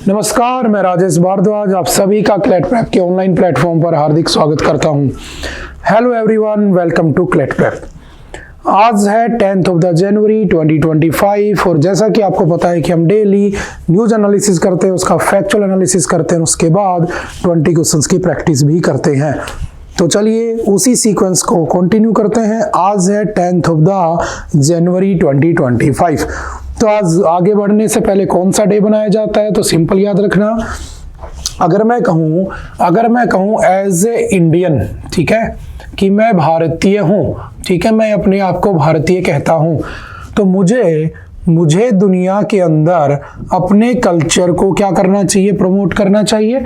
नमस्कार, मैं राजेश भारद्वाज आप सभी का क्लेट प्रेप के ऑनलाइन प्लेटफॉर्म पर हार्दिक स्वागत करता हूं। Hello everyone, welcome to CLAT prep. आज है 10th of जनवरी 2025 और जैसा कि आपको पता है कि हम डेली न्यूज एनालिसिस करते हैं, उसका फैक्चुअल एनालिसिस करते हैं, उसके बाद 20 क्वेश्चंस की प्रैक्टिस भी करते हैं। तो चलिए उसी सीक्वेंस को कंटिन्यू करते हैं। आज है 10th of जनवरी 2025। तो आज आगे बढ़ने से पहले कौन सा डे बनाया जाता है, तो सिंपल याद रखना, अगर मैं कहूं एज ए इंडियन, ठीक है, कि मैं भारतीय हूं, ठीक है, मैं अपने आप को भारतीय कहता हूं, तो मुझे दुनिया के अंदर अपने कल्चर को क्या करना चाहिए, प्रमोट करना चाहिए।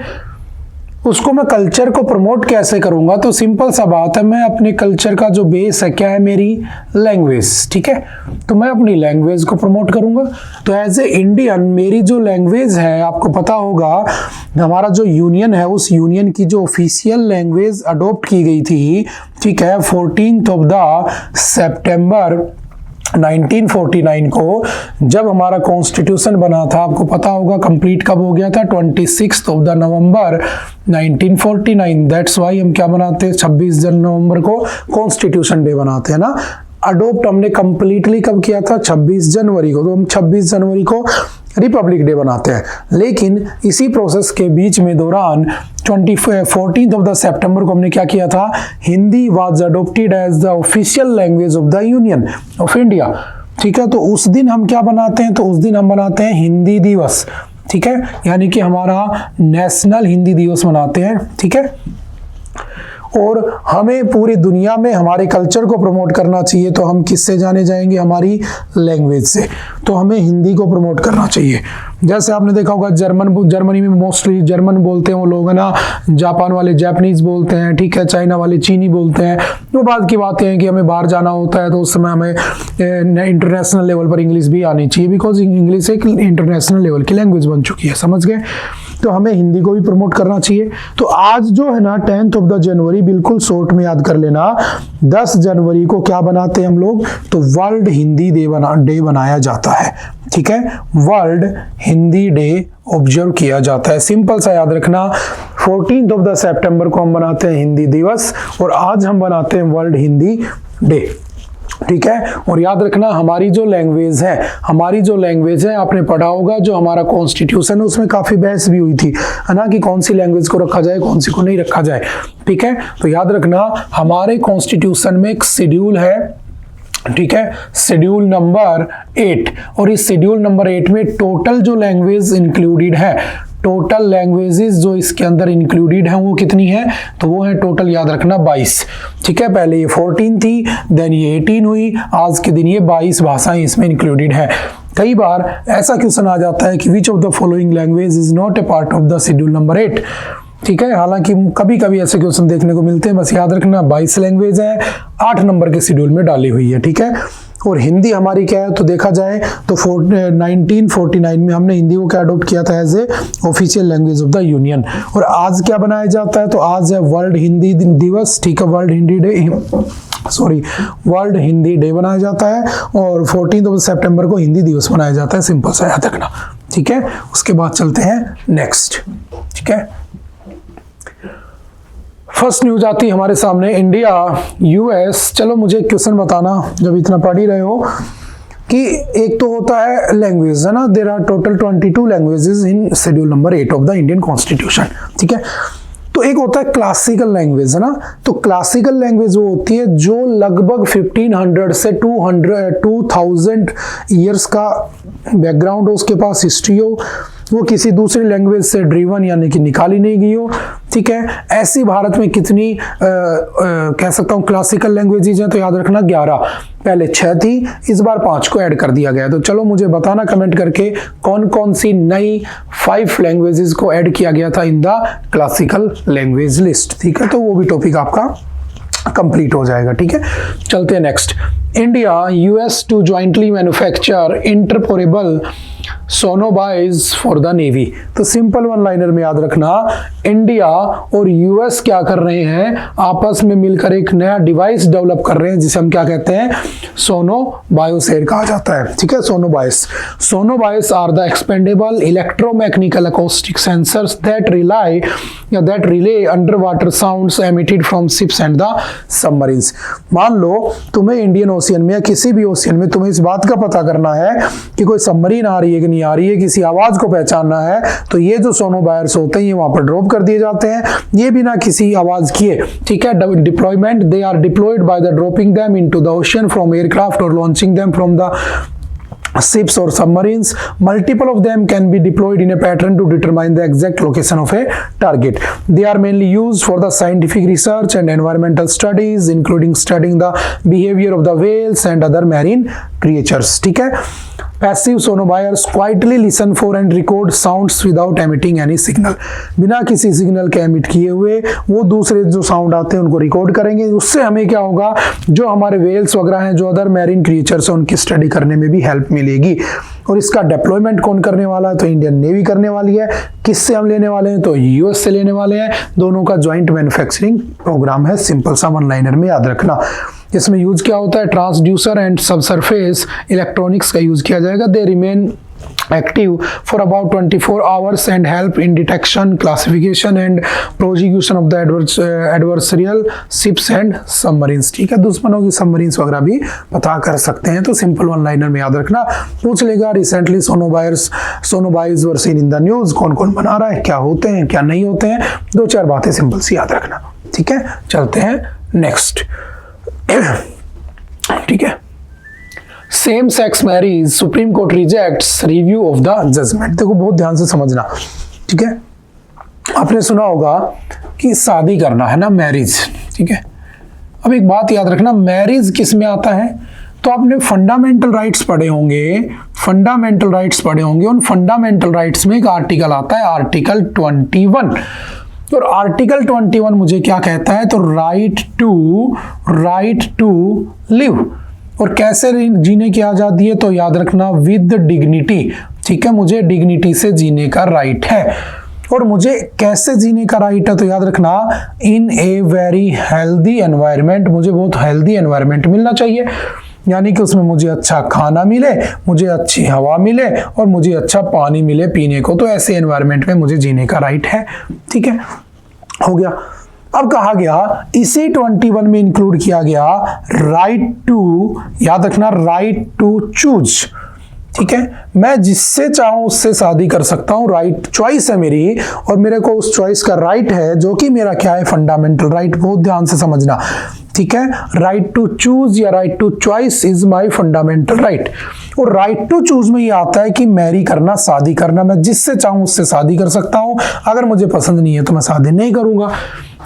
उसको मैं कल्चर को प्रमोट कैसे करूंगा, तो सिंपल सा बात है, मैं अपने कल्चर का जो बेस है क्या है, मेरी लैंग्वेज, ठीक है, तो मैं अपनी लैंग्वेज को प्रमोट करूंगा। तो एज ए इंडियन मेरी जो लैंग्वेज है, आपको पता होगा हमारा जो यूनियन है, उस यूनियन की जो ऑफिशियल लैंग्वेज अडॉप्ट की गई थी, ठीक है, 14th of September 1949 को जब हमारा कॉन्स्टिट्यूशन बना था, आपको पता होगा कंप्लीट कब हो गया था, 26th of November 1949। That's why हम क्या बनाते हैं, 26 नवंबर को कॉन्स्टिट्यूशन डे बनाते हैं ना। अडोप्ट हमने कंप्लीटली कब किया था, 26 जनवरी को, तो हम 26 जनवरी को रिपब्लिक डे बनाते हैं। लेकिन इसी प्रोसेस के बीच में दौरान 14th of September को हमने क्या किया था, Hindi was adopted as the official language of the union of India, ठीक है। तो उस दिन हम क्या बनाते हैं, तो उस दिन हम बनाते हैं हिंदी दिवस, ठीक है, यानी कि हमारा नेशनल हिंदी दिवस मनाते हैं, ठीक है। और हमें पूरी दुनिया में हमारे कल्चर को प्रमोट करना चाहिए, तो हम किससे जाने जाएंगे, हमारी लैंग्वेज से। तो हमें हिंदी को प्रमोट करना चाहिए। जैसे आपने देखा होगा जर्मनी में मोस्टली जर्मन बोलते हैं वो लोग, है ना, जापान वाले जापानीज बोलते हैं, ठीक है, चाइना वाले चीनी बोलते हैं। वो बात की बात है कि हमें बाहर जाना होता है तो उस समय हमें इंटरनेशनल लेवल पर इंग्लिश भी आनी चाहिए, बिकॉज इंग्लिश एक इंटरनेशनल लेवल की लैंग्वेज बन चुकी है, समझ गए। तो हमें हिंदी को भी प्रमोट करना चाहिए। तो आज जो है ना 10th of जनवरी, बिल्कुल शॉर्ट में याद कर लेना, 10 जनवरी को क्या बनाते हैं हम लोग, तो वर्ल्ड हिंदी डे बनाया जाता है, ठीक है, वर्ल्ड हिंदी डे ऑब्जर्व किया जाता है। सिंपल सा याद रखना, 14th of September को हम बनाते हैं हिंदी दिवस और आज हम बनाते हैं वर्ल्ड हिंदी डे, ठीक है। और याद रखना हमारी जो लैंग्वेज है, आपने पढ़ा होगा जो हमारा कॉन्स्टिट्यूशन है उसमें काफी बहस भी हुई थी, है ना, कि कौन सी लैंग्वेज को रखा जाए, कौन सी को नहीं रखा जाए, ठीक है। तो याद रखना हमारे कॉन्स्टिट्यूशन में एक शेड्यूल है, ठीक है, शेड्यूल नंबर 8, और इस शेड्यूल नंबर 8 में टोटल जो लैंग्वेज इंक्लूडेड है, टोटल लैंग्वेजेस जो इसके अंदर इंक्लूडेड हैं वो कितनी है, तो वो है टोटल, याद रखना 22, ठीक है। पहले ये 14 थी, देन ये 18 हुई, आज के दिन ये 22 भाषाएं इसमें इंक्लूडेड है। कई बार ऐसा क्वेश्चन आ जाता है कि which of the following language is not a part of the schedule number 8, ठीक है। हालांकि कभी कभी ऐसे क्वेश्चन देखने को मिलते हैं, बस याद रखना 22 लैंग्वेज है, 8 नंबर के शेड्यूल में डाली हुई है, ठीक है। और हिंदी हमारी क्या है, तो देखा जाए तो 1949 में हमने हिंदी को क्या अडॉप्ट किया था as a official language of the union. और आज क्या बनाया जाता है, तो आज है वर्ल्ड हिंदी दिवस, ठीक है, वर्ल्ड हिंदी डे बनाया जाता है और 14th of September को हिंदी दिवस मनाया जाता है। सिंपल सा याद रखना, ठीक है। उसके बाद चलते हैं नेक्स्ट, ठीक है। फर्स्ट न्यूज आती है हमारे सामने, इंडिया यूएस। चलो मुझे एक क्वेश्चन बताना, जब इतना पढ़ ही रहे हो, कि एक तो होता है लैंग्वेज, है ना, there are total 22 languages in schedule number 8 of the Indian constitution, ठीक है। तो एक होता है क्लासिकल लैंग्वेज, है ना। तो क्लासिकल लैंग्वेज वो होती है जो लगभग 1500 से 2000 ईयर्स का बैकग्राउंड हो, उसके पास हिस्ट्री हो, वो किसी दूसरी लैंग्वेज से ड्रिवन यानी कि निकाली नहीं गई हो, ठीक है। ऐसी भारत में कितनी कह सकता हूँ क्लासिकल लैंग्वेजेज हैं, तो याद रखना 11, पहले 6 थी, इस बार 5 को ऐड कर दिया गया। तो चलो मुझे बताना कमेंट करके कौन कौन सी नई 5 लैंग्वेजेस को ऐड किया गया था in the classical language list, ठीक है। तो वो भी टॉपिक आपका कंप्लीट हो जाएगा, ठीक है। चलते हैं next. India US to jointly manufacture interoperable sonobuoys is for the navy. तो सिंपल वन लाइनर में याद रखना, इंडिया और यूएस क्या कर रहे हैं, आपस में मिलकर एक नया डिवाइस डेवलप कर रहे हैं जिसे हम क्या कहते हैं, सोनोबायोसेर कहा जाता है। ठीक है, sonobuoys. Sonobuoys are the expendable electromechanical acoustic sensors that relay underwater sounds emitted from ships and the submarines. मान लो तुम्हें इंडियन ओशियन में या किसी भी ओशियन में तुम्हें इस बात का पता करना है कि कोई सबमरीन आ रही है कि नहीं आ रही है, किसी आवाज को पहचानना है, तो ये जो सोनोबायर्स होते हैं ये वहां पर ड्रॉप कर दिए जाते हैं, ये बिना किसी आवाज किए। ठीक है, deployment, they are deployed by the dropping them into the ocean from aircraft और launching them from the ships or submarines. Multiple of them can be deployed in a pattern to determine the exact location of a target. They are mainly used for the scientific research and environmental studies, including studying the behavior of the whales and other marine creatures. ठीक है, Passive sonobuoys quietly listen for and record sounds without emitting any signal. बिना किसी signal के emit किए हुए वो दूसरे जो साउंड आते हैं उनको रिकॉर्ड करेंगे। उससे हमें क्या होगा, जो हमारे वेल्स वगैरह हैं, जो अदर मैरीन क्रिएचर्स हैं, उनकी स्टडी करने में भी हेल्प मिलेगी। और इसका डिप्लॉयमेंट कौन करने वाला है, तो इंडियन नेवी करने वाली है। किससे हम लेने वाले हैं, तो यूएस से लेने वाले हैं। दोनों का ज्वाइंट मैन्युफैक्चरिंग प्रोग्राम है। सिंपल सा वन लाइनर में याद रखना। इसमें यूज क्या होता है, ट्रांसड्यूसर एंड सबसरफेस इलेक्ट्रॉनिक्स का यूज किया जाएगा। They remain active for about 24 hours and help in detection, classification and prosecution of the adversarial ships and submarines. ठीक है, दुश्मनों की सबमरीन्स वगैरह भी पता कर सकते हैं। तो सिंपल वन लाइनर में याद रखना। पूछ लेगा recently sonobuoys were seen in the news, कौन कौन बना रहा है, क्या होते हैं क्या नहीं होते हैं, दो चार बातें सिंपल सी याद रखना। ठीक है, चलते हैं नेक्स्ट। ठीक है, same sex marriage, Supreme Court rejects review of the judgement. देखो बहुत ध्यान से समझना। ठीक है, आपने सुना होगा कि शादी करना है ना, मैरिज। ठीक है, अब एक बात याद रखना, मैरिज किस में आता है, तो आपने फंडामेंटल राइट्स पढ़े होंगे, फंडामेंटल राइट्स पढ़े होंगे। उन फंडामेंटल राइट्स में एक आर्टिकल आता है, आर्टिकल 21। और आर्टिकल 21 मुझे क्या कहता है, तो राइट टू लिव। और कैसे जीने की आजादी है, तो याद रखना विद डिग्निटी। ठीक है, मुझे डिग्निटी से जीने का राइट है। और मुझे कैसे जीने का राइट है, तो याद रखना इन ए वेरी हेल्दी एनवायरनमेंट। मुझे बहुत हेल्दी एनवायरनमेंट मिलना चाहिए, यानी कि उसमें मुझे अच्छा खाना मिले, मुझे अच्छी हवा मिले और मुझे अच्छा पानी मिले पीने को। तो ऐसे एनवायरनमेंट में मुझे जीने का राइट है। ठीक है, हो गया। अब कहा गया इसी 21 में इंक्लूड किया गया राइट टू, याद रखना राइट टू चूज। ठीक है, मैं जिससे चाहूं उससे शादी कर सकता हूं, राइट चॉइस है मेरी, और मेरे को उस चॉइस का राइट है, जो कि मेरा क्या है, फंडामेंटल राइट। बहुत ध्यान से समझना। ठीक है, राइट टू चूज या right to choice is my fundamental right. और राइट टू चूज में ये आता है कि मैरी करना, शादी करना। मैं जिससे चाहूं उससे शादी कर सकता हूं। अगर मुझे पसंद नहीं है तो मैं शादी नहीं करूंगा।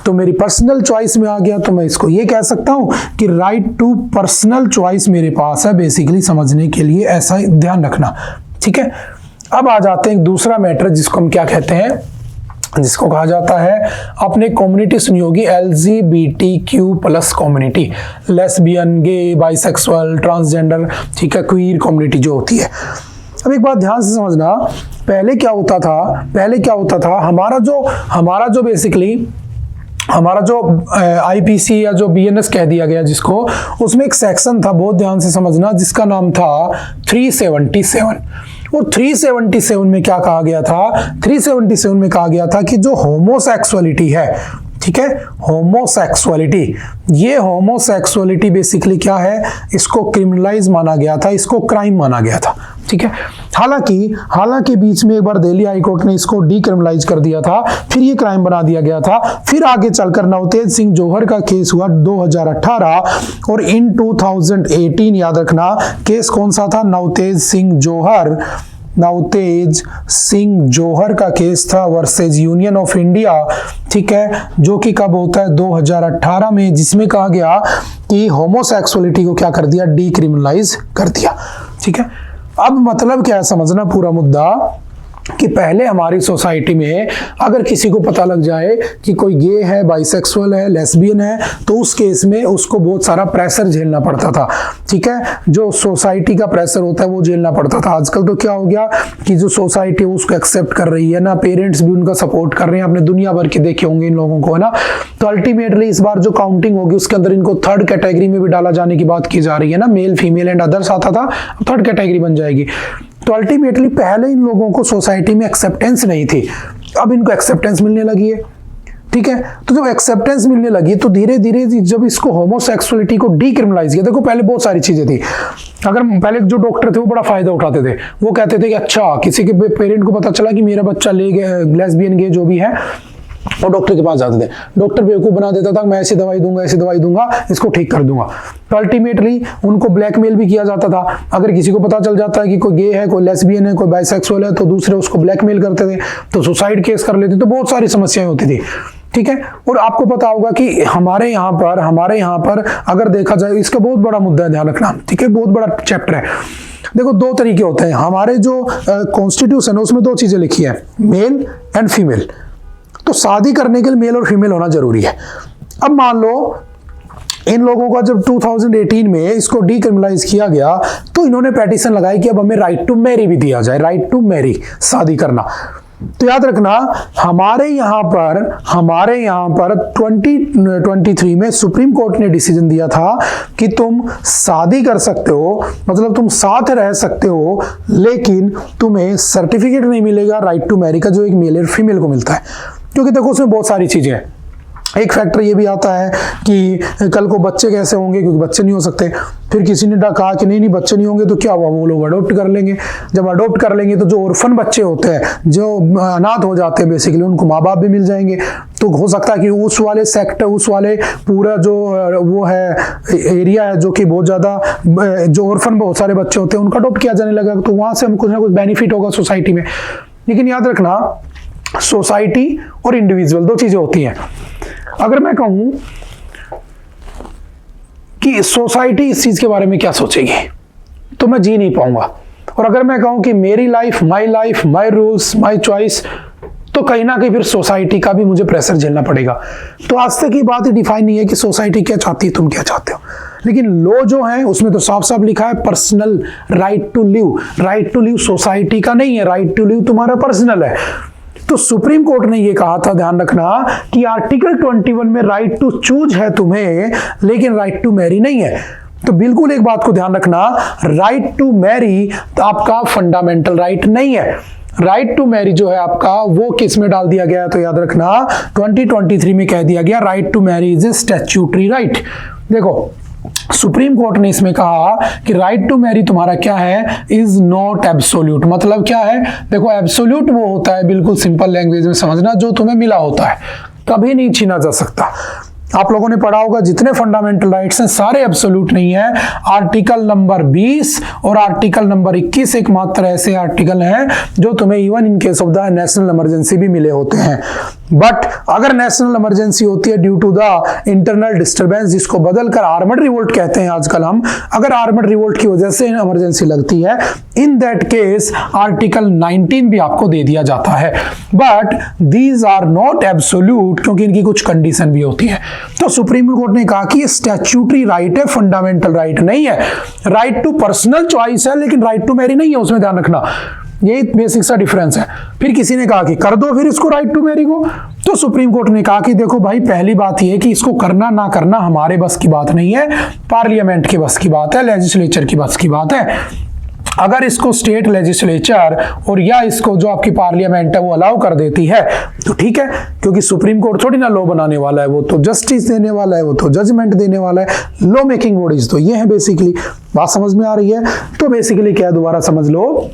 तो मेरी पर्सनल चॉइस में आ गया, तो मैं इसको ये कह सकता हूं कि राइट टू पर्सनल चॉइस मेरे पास है। बेसिकली समझने के लिए ऐसा ध्यान रखना। ठीक है, अब आ जाते हैं एक दूसरा मैटर जिसको हम क्या कहते हैं, जिसको कहा जाता है, अपने कम्युनिटी सुनी होगी LGBTQ+ कम्युनिटी, लेस्बियन, गे, बाइसेक्सुअल, ट्रांसजेंडर। ठीक है, क्वीर कम्युनिटी जो होती है। अब एक बात ध्यान से समझना, पहले क्या होता था, हमारा जो बेसिकली हमारा जो आईपीसी या जो बीएनएस कह दिया गया जिसको, उसमें एक सेक्शन था, बहुत ध्यान से समझना, जिसका नाम था 377। और 377 में क्या कहा गया था, 377 में कहा गया था कि जो होमोसेक्सुअलिटी है, ठीक है, होमोसेक्सुअलिटी, ये होमोसेक्सुअलिटी बेसिकली क्या है, इसको क्रिमिनलाइज माना गया था, इसको क्राइम माना गया था। ठीक है, हालांकि बीच में एक बार दिल्ली हाई कोर्ट ने इसको डीक्रिमिनलाइज कर दिया था, फिर ये क्राइम बना दिया गया था। फिर आगे चलकर नवतेज सिंह जौहर का केस हुआ 2018, और इन 2018 याद रखना केस कौन सा था, नवतेज सिंह जौहर का केस था वर्सेज यूनियन ऑफ इंडिया। ठीक है, जो कि कब होता है, 2018 में, जिसमें कहा गया कि होमोसेक्सुअलिटी को क्या कर दिया, डीक्रिमिनलाइज कर दिया। ठीक है, अब मतलब क्या है समझना पूरा मुद्दा, कि पहले हमारी सोसाइटी में अगर किसी को पता लग जाए कि कोई गे है, बाइसेक्सुअल है, लेस्बियन है, तो उस केस में उसको बहुत सारा प्रेशर झेलना पड़ता था। ठीक है, जो सोसाइटी का प्रेशर होता है वो झेलना पड़ता था। आजकल तो क्या हो गया कि जो सोसाइटी है उसको एक्सेप्ट कर रही है ना, पेरेंट्स भी उनका सपोर्ट कर रहे हैं। आपने दुनिया भर के देखे होंगे इन लोगों को, है ना। तो अल्टीमेटली इस बार जो काउंटिंग होगी उसके अंदर इनको थर्ड कैटेगरी में भी डाला जाने की बात की जा रही है ना। मेल, फीमेल एंड अदर्स आता था, थर्ड कैटेगरी बन जाएगी। तो अल्टीमेटली पहले इन लोगों को सोसाइटी में एक्सेप्टेंस नहीं थी, अब इनको एक्सेप्टेंस मिलने लगी है। ठीक है, तो जब एक्सेप्टेंस मिलने लगी तो धीरे धीरे जब इसको होमोसेक्सुअलिटी को डीक्रिमिनलाइज किया। देखो पहले बहुत सारी चीजें थी। अगर पहले जो डॉक्टर थे वो बड़ा फायदा उठाते थे, वो कहते थे कि अच्छा किसी के पेरेंट को पता चला कि मेरा बच्चा लेस्बियन गे जो भी है, और डॉक्टर के पास जाते थे। डॉक्टर बेवकूफ बना देता था, मैं ऐसी दवाई दूंगा, इसको ठीक कर दूंगा। तो अल्टीमेटली उनको ब्लैकमेल भी किया जाता था। अगर किसी को पता चल जाता है कि कोई गे है, कोई लेस्बियन है, कोई बाइसेक्सुअल है, तो दूसरे उसको ब्लैकमेल करते थे, तो सुसाइड केस कर लेते। तो बहुत सारी समस्याएं होती थी। ठीक है, और आपको पता होगा कि हमारे यहाँ पर अगर देखा जाए, इसका बहुत बड़ा मुद्दा है, ध्यान रखना। ठीक है, बहुत बड़ा चैप्टर है। देखो दो तरीके होते हैं हमारे जो कॉन्स्टिट्यूशन है, उसमें दो चीजें लिखी है, मेल एंड फीमेल। तो शादी करने के लिए मेल और फीमेल होना जरूरी है। अब मान लो इन लोगों का जब 2018 में इसको डीक्रिमिनलाइज किया गया, तो इन्होंने पेटिशन लगाई कि अब हमें राइट टू मैरी भी दिया जाए, राइट टू मैरी, शादी करना। तो याद रखना हमारे यहाँ पर 2023 में सुप्रीम कोर्ट ने डिसीजन दिया था कि तुम शादी कर सकते हो, मतलब तुम साथ रह सकते हो, लेकिन तुम्हें सर्टिफिकेट नहीं मिलेगा राइट टू मैरी का, जो एक मेल और फीमेल को मिलता है। क्योंकि देखो उसमें बहुत सारी चीजें हैं। एक फैक्टर ये भी आता है कि कल को बच्चे कैसे होंगे, क्योंकि बच्चे नहीं हो सकते। फिर किसी ने कहा कि नहीं बच्चे नहीं होंगे तो क्या हुआ, वो लोग अडॉप्ट कर लेंगे। जब अडॉप्ट कर लेंगे तो जो ऑर्फन बच्चे होते हैं, जो अनाथ हो जाते हैं बेसिकली, उनको माँ बाप भी मिल जाएंगे। तो हो सकता है कि उस वाले सेक्टर, उस वाले पूरा जो वो है एरिया है जो कि बहुत ज़्यादा जो ऑर्फन बहुत सारे बच्चे होते हैं उनका अडॉप्ट किया जाने लगा, तो वहाँ से हमको कुछ ना कुछ बेनिफिट होगा सोसाइटी में। लेकिन याद रखना सोसाइटी और इंडिविजुअल दो चीज़ें होती हैं। अगर मैं कहूं कि सोसाइटी इस चीज के बारे में क्या सोचेगी, तो मैं जी नहीं पाऊंगा। और अगर मैं कहूं कि मेरी life, my rules, my choice, तो कहीं ना कहीं फिर सोसाइटी का भी मुझे प्रेशर झेलना पड़ेगा। तो आज तक ये बात ही डिफाइन नहीं है कि सोसाइटी क्या चाहती है, तुम क्या चाहते हो। लेकिन लॉ जो है उसमें तो साफ साफ लिखा है personal right to live. Right to live society का नहीं है, राइट टू लिव तुम्हारा पर्सनल है। तो सुप्रीम कोर्ट ने ये कहा था, ध्यान रखना, कि आर्टिकल 21 में राइट टू चूज है तुम्हें, लेकिन राइट टू मैरी नहीं है। तो बिल्कुल एक बात को ध्यान रखना, राइट टू मैरी आपका फंडामेंटल राइट नहीं है। राइट टू मैरी जो है आपका, वो किस में डाल दिया गया है, तो याद रखना 2023 में कह दिया गया right to marry is a statutory right. देखो सुप्रीम कोर्ट ने इसमें कहा कि राइट टू मैरी तुम्हारा क्या है, इज नॉट एब्सोल्यूट। मतलब क्या है, देखो एब्सोल्यूट वो होता है, बिल्कुल सिंपल लैंग्वेज में समझना, जो तुम्हें मिला होता है, कभी नहीं छीना जा सकता। आप लोगों ने पढ़ा होगा जितने फंडामेंटल राइट्स हैं सारे एब्सोल्यूट नहीं है। आर्टिकल नंबर 20 और आर्टिकल नंबर 21 एकमात्र ऐसे आर्टिकल हैं जो तुम्हें even in case of the national emergency भी मिले होते हैं। बट अगर नेशनल इमरजेंसी होती है due to the internal disturbance, जिसको बदलकर आर्मड रिवोल्ट कहते हैं आजकल हम, अगर आर्मड रिवोल्ट की वजह से इमरजेंसी लगती है, इन दैट केस आर्टिकल 19 भी आपको दे दिया जाता है। But these are not absolute, क्योंकि इनकी कुछ कंडीशन भी होती है। तो सुप्रीम कोर्ट ने कहा कि ये स्टैट्यूटरी राइट है, फंडामेंटल राइट नहीं है। राइट टू पर्सनल चॉइस है, लेकिन राइट टू मैरी नहीं है, उसमें ध्यान रखना। यही बेसिक सा डिफरेंस है। फिर किसी ने कहा कि कर दो फिर इसको राइट टू मैरी को, तो सुप्रीम कोर्ट ने कहा कि देखो भाई, पहली बात यह है कि इसको करना ना करना हमारे बस की बात नहीं है, पार्लियामेंट के बस की बात है, लेजिस्लेचर की बस की बात है। अगर इसको स्टेट लेजिस्लेचर और या इसको जो आपकी पार्लियामेंट है वो अलाउ कर देती है तो ठीक है, क्योंकि सुप्रीम कोर्ट थोड़ी ना लॉ बनाने वाला है, वो तो जस्टिस देने वाला है, वो तो जजमेंट देने वाला है। लॉ मेकिंग बॉडीज तो ये है बेसिकली। बात समझ में आ रही है? तो बेसिकली क्या, दोबारा समझ लो,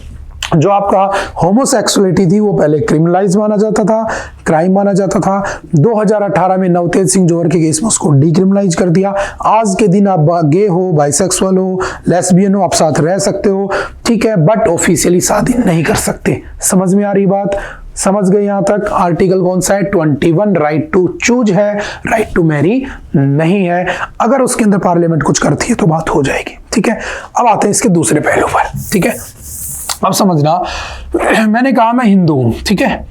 जो आपका होमोसेक्सुअलिटी थी वो पहले क्रिमिनलाइज माना जाता था, क्राइम माना जाता था। 2018 में नवतेज सिंह जोहर के केस में उसको डीक्रिमिनलाइज कर दिया। आज के दिन आप गे हो, बाइसेक्सुअल हो, लेस्बियन हो, आप साथ रह सकते हो, ठीक है, बट ऑफिशियली शादी नहीं कर सकते। समझ में आ रही बात? समझ गए यहां तक? आर्टिकल कौन सा है? 21 राइट टू चूज है, राइट टू मैरी नहीं है। अगर उसके अंदर पार्लियामेंट कुछ करती है तो बात हो जाएगी, ठीक है। अब आते हैं इसके दूसरे पहलू पर, ठीक है। अब समझना, मैंने कहा मैं हिंदू हूं, ठीक है,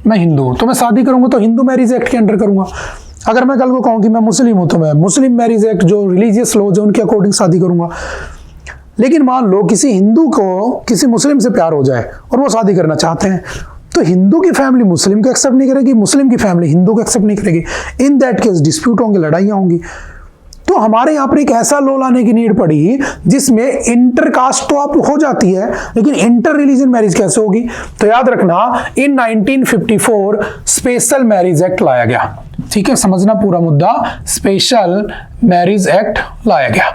मैं हिंदू हूं तो मैं शादी करूंगा तो हिंदू मैरिज एक्ट के अंडर करूंगा। अगर मैं कल को कहूं कि मैं मुस्लिम हूं तो मैं मुस्लिम मैरिज एक्ट जो रिलीजियस लॉज है उनके अकॉर्डिंग शादी करूंगा। लेकिन मान लो किसी हिंदू को किसी मुस्लिम से प्यार हो जाए और वो शादी करना चाहते हैं, तो हिंदू की फैमिली मुस्लिम को एक्सेप्ट नहीं करेगी, मुस्लिम की फैमिली हिंदू को एक्सेप्ट नहीं करेगी। इन दैट केस डिस्प्यूट होंगे, लड़ाइयां होंगी। तो हमारे यहाँ पर एक ऐसा लॉ लाने की नीड पड़ी जिसमें इंटरकास्ट तो आप हो जाती है, लेकिन इंटर रिलीजन मैरिज कैसे होगी? तो याद रखना, इन 1954 स्पेशल मैरिज एक्ट लाया गया। ठीक है, समझना पूरा मुद्दा, स्पेशल मैरिज एक्ट लाया गया।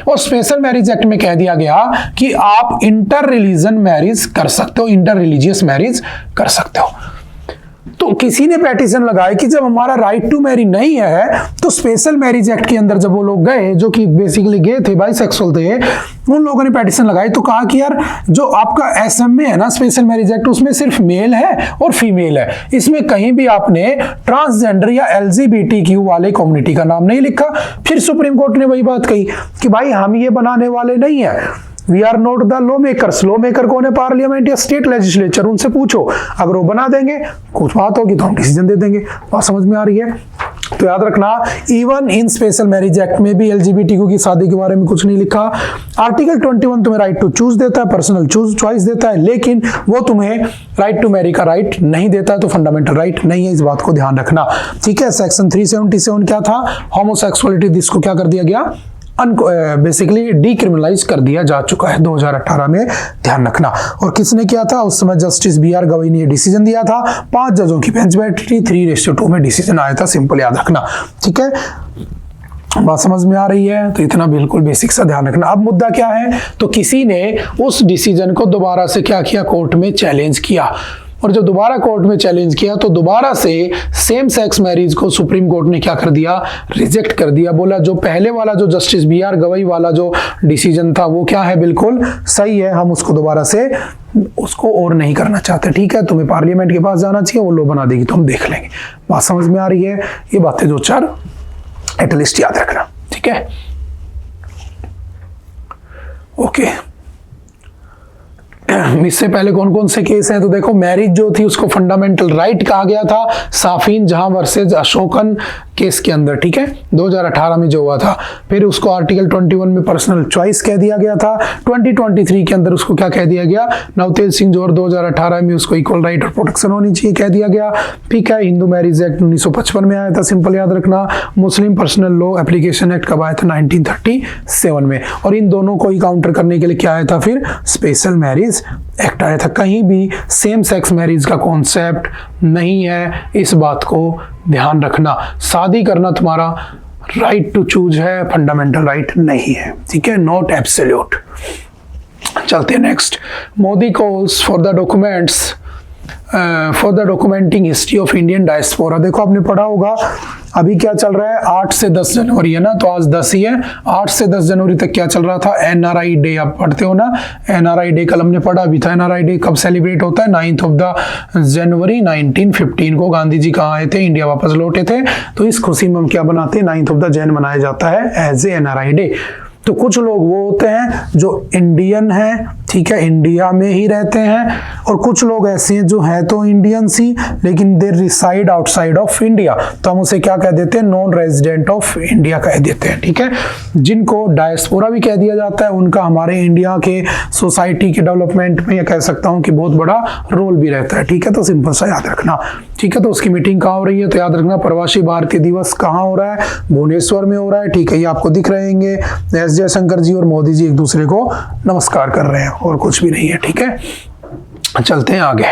और स्पेशल मैरिज एक्ट में कह दिया गया कि आप इंटर रिलीजन मैरिज कर सकते हो, इंटर रिलीजियस मैरिज कर सकते हो। तो किसी ने पेटिशन लगाई कि जब हमारा राइट टू मैरी नहीं है तो स्पेशल मैरिज एक्ट के अंदर जब वो लोग गए, जो कि बेसिकली गे थे, बाइसेक्सुअल थे, उन लोगों ने पेटिशन लगाई तो कहा कि यार जो आपका एसएमए है ना, स्पेशल मैरिज एक्ट, उसमें सिर्फ मेल है और फीमेल है, इसमें कहीं भी आपने ट्रांसजेंडर या LGBTQ वाले कम्युनिटी का नाम नहीं लिखा। फिर सुप्रीम कोर्ट ने वही बात कही कि भाई हम ये बनाने वाले नहीं है, we are not the law makers. Law maker कौन है? पार्लियामेंट या स्टेट लेजिस्लेचर, उनसे पूछो, अगर वो बना देंगे कुछ बात होगी तो हम डिसीजन दे देंगे। बात समझ में आ रही है? तो याद रखना, even in special marriage act में भी LGBTQ की शादी के बारे में कुछ नहीं लिखा। आर्टिकल 21 तुम्हें राइट टू चूज देता है, पर्सनल चॉइस देता है, लेकिन वो तुम्हें राइट टू मैरी का राइट नहीं देता है, तो फंडामेंटल राइट नहीं है, इस बात को ध्यान रखना। ठीक है, सेक्शन 377 क्या था? होमोसेक्सुअलिटी, जिसको क्या कर दिया गया? बेसिकली डीक्रिमिनलाइज कर दिया जा चुका है 2018 में, ध्यान रखना। और किसने किया था? उस समय जस्टिस BR गवई ने डिसीजन दिया था, 5 जजों की बेंच बैठी थी, 3:2 में डिसीजन आया था, सिंपल याद रखना। ठीक है, बात समझ में आ रही है? तो इतना बिल्कुल बेसिक सा ध्यान रखना। अब मुद्दा क्या है? तो किसी ने उस डिसीजन को दोबारा से क्या किया? कोर्ट में चैलेंज किया, और जब दोबारा कोर्ट में चैलेंज किया तो दोबारा से सेम सेक्स मैरिज को सुप्रीम कोर्ट ने क्या कर दिया? रिजेक्ट कर दिया। बोला जो पहले वाला जो जस्टिस BR गवई वाला जो डिसीजन था वो क्या है? बिल्कुल सही है, हम उसको दोबारा से उसको और नहीं करना चाहते। ठीक है, तुम्हें पार्लियामेंट के पास जाना चाहिए, वो लो बना देगी तो हम देख लेंगे। बात समझ में आ रही है? ये बातें 2-4 एटलीस्ट याद रखना। ठीक है, ओके। इससे पहले कौन कौन से केस हैं? तो देखो, मैरिज जो थी उसको फंडामेंटल राइट कहा गया था, साफिन जहां वर्सेज अशोकन केस के अंदर। ठीक है, 2018 में जो हुआ था। फिर उसको आर्टिकल 21 में पर्सनल चॉइस कह दिया गया था। 2023 के अंदर उसको क्या कह दिया गया? नवतेज सिंह जोहर 2018 में उसको इक्वल राइट और प्रोटेक्शन होनी चाहिए कह दिया गया। ठीक है, हिंदू मैरिज एक्ट 1955 में आया था, सिंपल याद रखना। मुस्लिम पर्सनल लॉ एप्लीकेशन एक्ट कब आया था? 1937 में। और इन दोनों को ही काउंटर करने के लिए क्या आया था? फिर स्पेशल मैरिज एक्ट आया था। कहीं भी सेम सेक्स मैरिज का कॉन्सेप्ट नहीं है, इस बात को ध्यान रखना। शादी करना तुम्हारा राइट टू चूज है, फंडामेंटल राइट नहीं है। ठीक है, नॉट एब्सोल्यूट। चलते हैं next. Modi calls for the documents for the documenting history of Indian diaspora. देखो, आपने पढ़ा होगा अभी क्या चल रहा है? 8 से 10 जनवरी है ना, तो आज 10 ही है। 8 से 10 जनवरी तक क्या चल रहा था? NRI day. आप पढ़ते हो ना, NRI डे कल हमने पढ़ा भी था। NRI डे कब सेलिब्रेट होता है? 9 जनवरी 1915 को गांधी जी कहाँ आए थे? इंडिया वापस लौटे थे। तो इस खुशी में हम क्या बनाते हैं? 9 मनाया जाता है एज ए NRI डे। तो कुछ लोग वो होते हैं जो इंडियन हैं, ठीक है, इंडिया में ही रहते हैं, और कुछ लोग ऐसे हैं जो हैं तो इंडियंस ही लेकिन दे रिसाइड आउटसाइड ऑफ इंडिया, तो हम उसे क्या कह देते हैं? नॉन रेजिडेंट ऑफ इंडिया कह देते हैं। ठीक है, जिनको डायस्पोरा भी कह दिया जाता है, उनका हमारे इंडिया के सोसाइटी के डेवलपमेंट में, या कह सकता हूं कि बहुत बड़ा रोल भी रहता है। ठीक है, तो सिंपल सा याद रखना। ठीक है, तो उसकी मीटिंग कहाँ हो रही है? तो याद रखना, प्रवासी भारतीय दिवस कहाँ हो रहा है? भुवनेश्वर में हो रहा है। ठीक है, ये आपको दिख रहे होंगे। एस जयशंकर जी और मोदी जी एक दूसरे को नमस्कार कर रहे हैं, और कुछ भी नहीं है। ठीक है, चलते हैं आगे।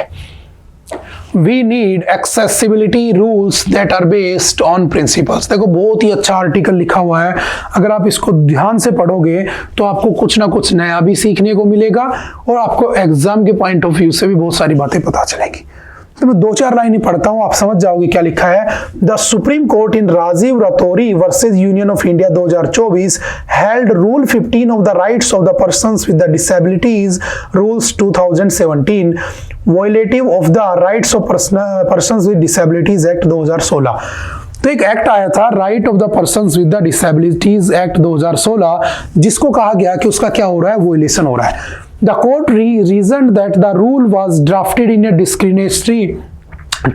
We need accessibility rules that are based on principles। देखो, बहुत ही अच्छा आर्टिकल लिखा हुआ है, अगर आप इसको ध्यान से पढ़ोगे तो आपको कुछ ना कुछ नया भी सीखने को मिलेगा, और आपको एग्जाम के पॉइंट ऑफ व्यू से भी बहुत सारी बातें पता चलेंगी। तो मैं 2-4 लाइन ही पढ़ता हूं, आप समझ जाओगे क्या लिखा है। The supreme court in Rajiv Ratauri versus union of India 2024 held rule 15 of the rights of the persons with the disabilities rules 2017 violative of the rights of persons with disabilities act 2016। तो एक एक्ट आया था, right of the persons with the disabilities act 2016, जिसको कहा गया कि उसका क्या हो रहा है? वॉयलेशन हो रहा है। The court reasoned that the rule was drafted in a discriminatory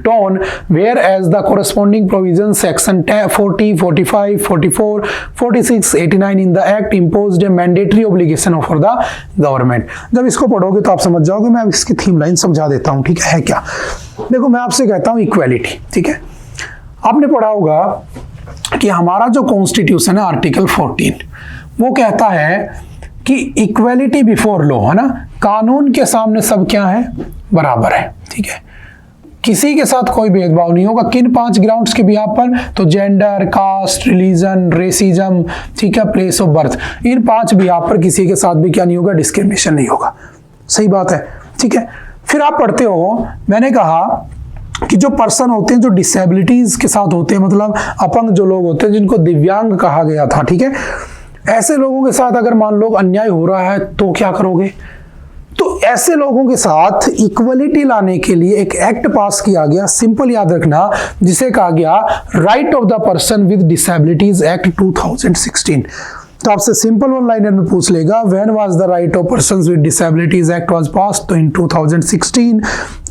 tone, whereas the corresponding provisions section 40, 45, 44, 46, 89 in the act imposed a mandatory obligation for the government. जब इसको पढ़ोगे तो आप समझ जाओगे। मैं इसकी थीम लाइन समझा देता हूँ, ठीक है क्या। देखो मैं आपसे कहता हूँ इक्वालिटी, ठीक है। आपने पढ़ा होगा कि हमारा जो कॉन्स्टिट्यूशन है आर्टिकल 14 वो कहता है कि इक्वालिटी बिफोर लॉ, है ना, कानून के सामने सब क्या है, बराबर है, ठीक है। किसी के साथ कोई भेदभाव नहीं होगा। किन 5 ग्राउंड्स के बिहाफ पर, तो जेंडर, कास्ट, रिलीजन, रेसिज्म, ठीक है, place of birth, in 5 behalf पर किसी के साथ भी क्या नहीं होगा, डिस्क्रिमिनेशन नहीं होगा। सही बात है, ठीक है। फिर आप पढ़ते हो, मैंने कहा कि जो पर्सन होते हैं जो डिसेबिलिटीज के साथ होते हैं, मतलब अपंग जो लोग होते हैं जिनको दिव्यांग कहा गया था, ठीक है, ऐसे लोगों के साथ अगर मान लो अन्याय हो रहा है तो क्या करोगे। तो ऐसे लोगों के साथ इक्वलिटी लाने के लिए एक एक्ट पास किया गया, सिंपल याद रखना, जिसे कहा गया right of the person with disabilities act 2016। तो आपसे सिंपल वन लाइनर में पूछ लेगा when was the right of persons with disabilities act was passed, तो इन 2016।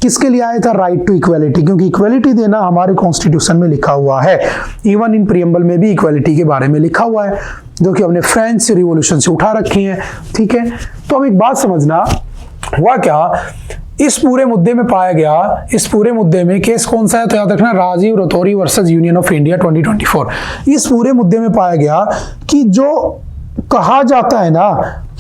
किसके लिए आया था, राइट टू इक्वालिटी, क्योंकि इक्वालिटी देना हमारे कॉन्स्टिट्यूशन में लिखा हुआ है। इवन इन प्रीएम्बल में भी इक्वालिटी के बारे में लिखा हुआ है, जो कि हमने फ्रेंच रिवॉल्यूशन से उठा रखी है, ठीक है। तो अब एक बात समझना, हुआ क्या, इस पूरे मुद्दे में पाया गया, इस पूरे मुद्दे में केस कौन सा है, तो याद रखना Rajiv Ratauri versus union of India 2024। इस पूरे मुद्दे में पाया गया कि जो कहा जाता है ना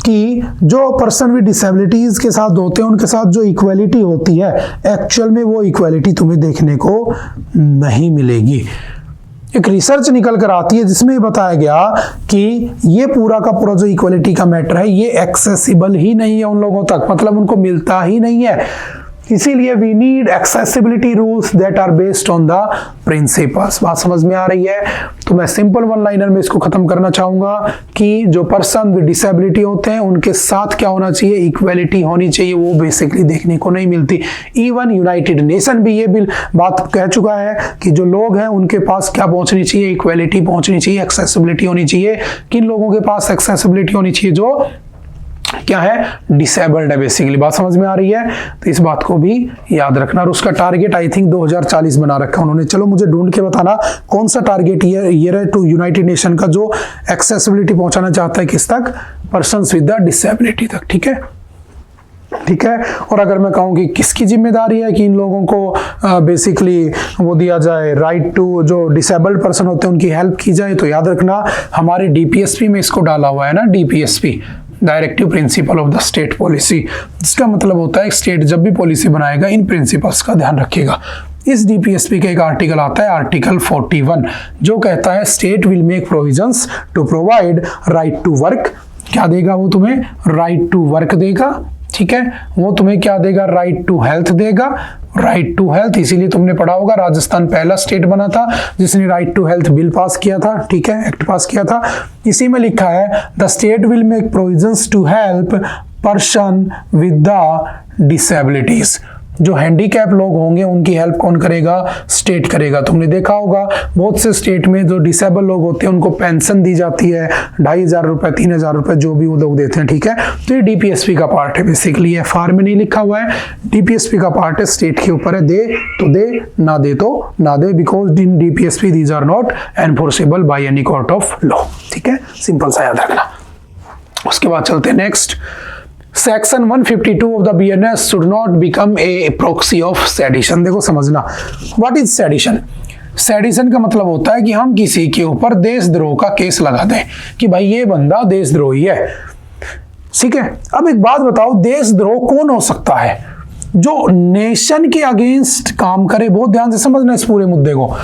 कि जो पर्सन विद डिसेबिलिटीज के साथ होते हैं उनके साथ जो इक्वालिटी होती है, एक्चुअल में वो इक्वालिटी तुम्हें देखने को नहीं मिलेगी। एक रिसर्च निकल कर आती है जिसमें बताया गया कि ये पूरा का पूरा जो इक्वालिटी का मैटर है ये एक्सेसिबल ही नहीं है उन लोगों तक, मतलब उनको मिलता ही नहीं है। इसीलिए we need accessibility rules that are based on the principles. बात समझ में आ रही है। तो मैं सिंपल वन लाइनर में इसको खत्म करना चाहूंगा कि जो पर्सन विद डिसेबिलिटी होते हैं उनके साथ क्या होना चाहिए, इक्वालिटी होनी चाहिए। वो बेसिकली देखने को नहीं मिलती। इवन यूनाइटेड नेशन भी ये बिल बात कह चुका है कि जो लोग हैं उनके पास क्या पहुंचनी चाहिए, इक्वालिटी पहुंचनी चाहिए, एक्सेसिबिलिटी होनी चाहिए। किन लोगों के पास एक्सेसिबिलिटी होनी चाहिए, जो क्या है, डिसेबल्ड है बेसिकली। बात समझ में आ रही है। तो इस बात को भी याद रखना। और उसका टारगेट आई थिंक 2040 बना रखा उन्होंने। चलो मुझे ढूंढ के बताना कौन सा टारगेट ये है टू यूनाइटेड नेशन का, जो एक्सेसिबिलिटी पहुंचाना चाहता है किस तक, पर्सन्स विद द डिसेबिलिटी तक, ठीक है, ठीक है। और अगर मैं कहूँ कि किसकी जिम्मेदारी है कि इन लोगों को बेसिकली वो दिया जाए, राइट टू जो डिसेबल्ड पर्सन होते हैं उनकी हेल्प की जाए, तो याद रखना हमारे डीपीएसपी में इसको डाला हुआ है ना, DPSP, directive principle of the state policy. इसका मतलब होता है स्टेट जब भी पॉलिसी बनाएगा इन प्रिंसिपल्स का ध्यान रखेगा। इस डीपीएसपी का एक आर्टिकल आता है आर्टिकल 41, जो कहता है state will make provisions to provide right to work. क्या देगा वो तुम्हें, राइट टू वर्क देगा, ठीक है। वो तुम्हें क्या देगा, राइट टू हेल्थ देगा, राइट टू हेल्थ। इसीलिए तुमने पढ़ा होगा राजस्थान पहला स्टेट बना था जिसने right to health bill pass किया था, ठीक है, एक्ट पास किया था। इसी में लिखा है the state will make provisions to help person with the disabilities. जो हैंडीकैप लोग होंगे उनकी हेल्प कौन करेगा, स्टेट करेगा। तुमने देखा होगा बहुत से स्टेट में जो डिसेबल लोग होते हैं उनको पेंशन दी जाती है, 2,500 रुपए, 3,000 रुपए, जो भी वो लोग देते हैं, ठीक है। तो ये डीपीएसपी का पार्ट है बेसिकली। एफआर में नहीं लिखा हुआ है, डीपीएसपी का पार्ट है, स्टेट के ऊपर है। दे तो दे, ना दे तो ना दे, because in DPSP these are not enforceable by any court of law, ठीक है। सिंपल सा याद रखना। उसके बाद चलते हैं next. Section 152 of the BNS should not become a proxy of sedition. देखो समझना, व्हाट इज सेडिशन। सेडिशन का मतलब होता है कि हम किसी के ऊपर देशद्रोह का केस लगा दें कि भाई ये बंदा देशद्रोही है, ठीक है। अब एक बात बताओ, देशद्रोह कौन हो सकता है, जो नेशन के अगेंस्ट काम करे। बहुत ध्यान से समझना इस पूरे मुद्दे को।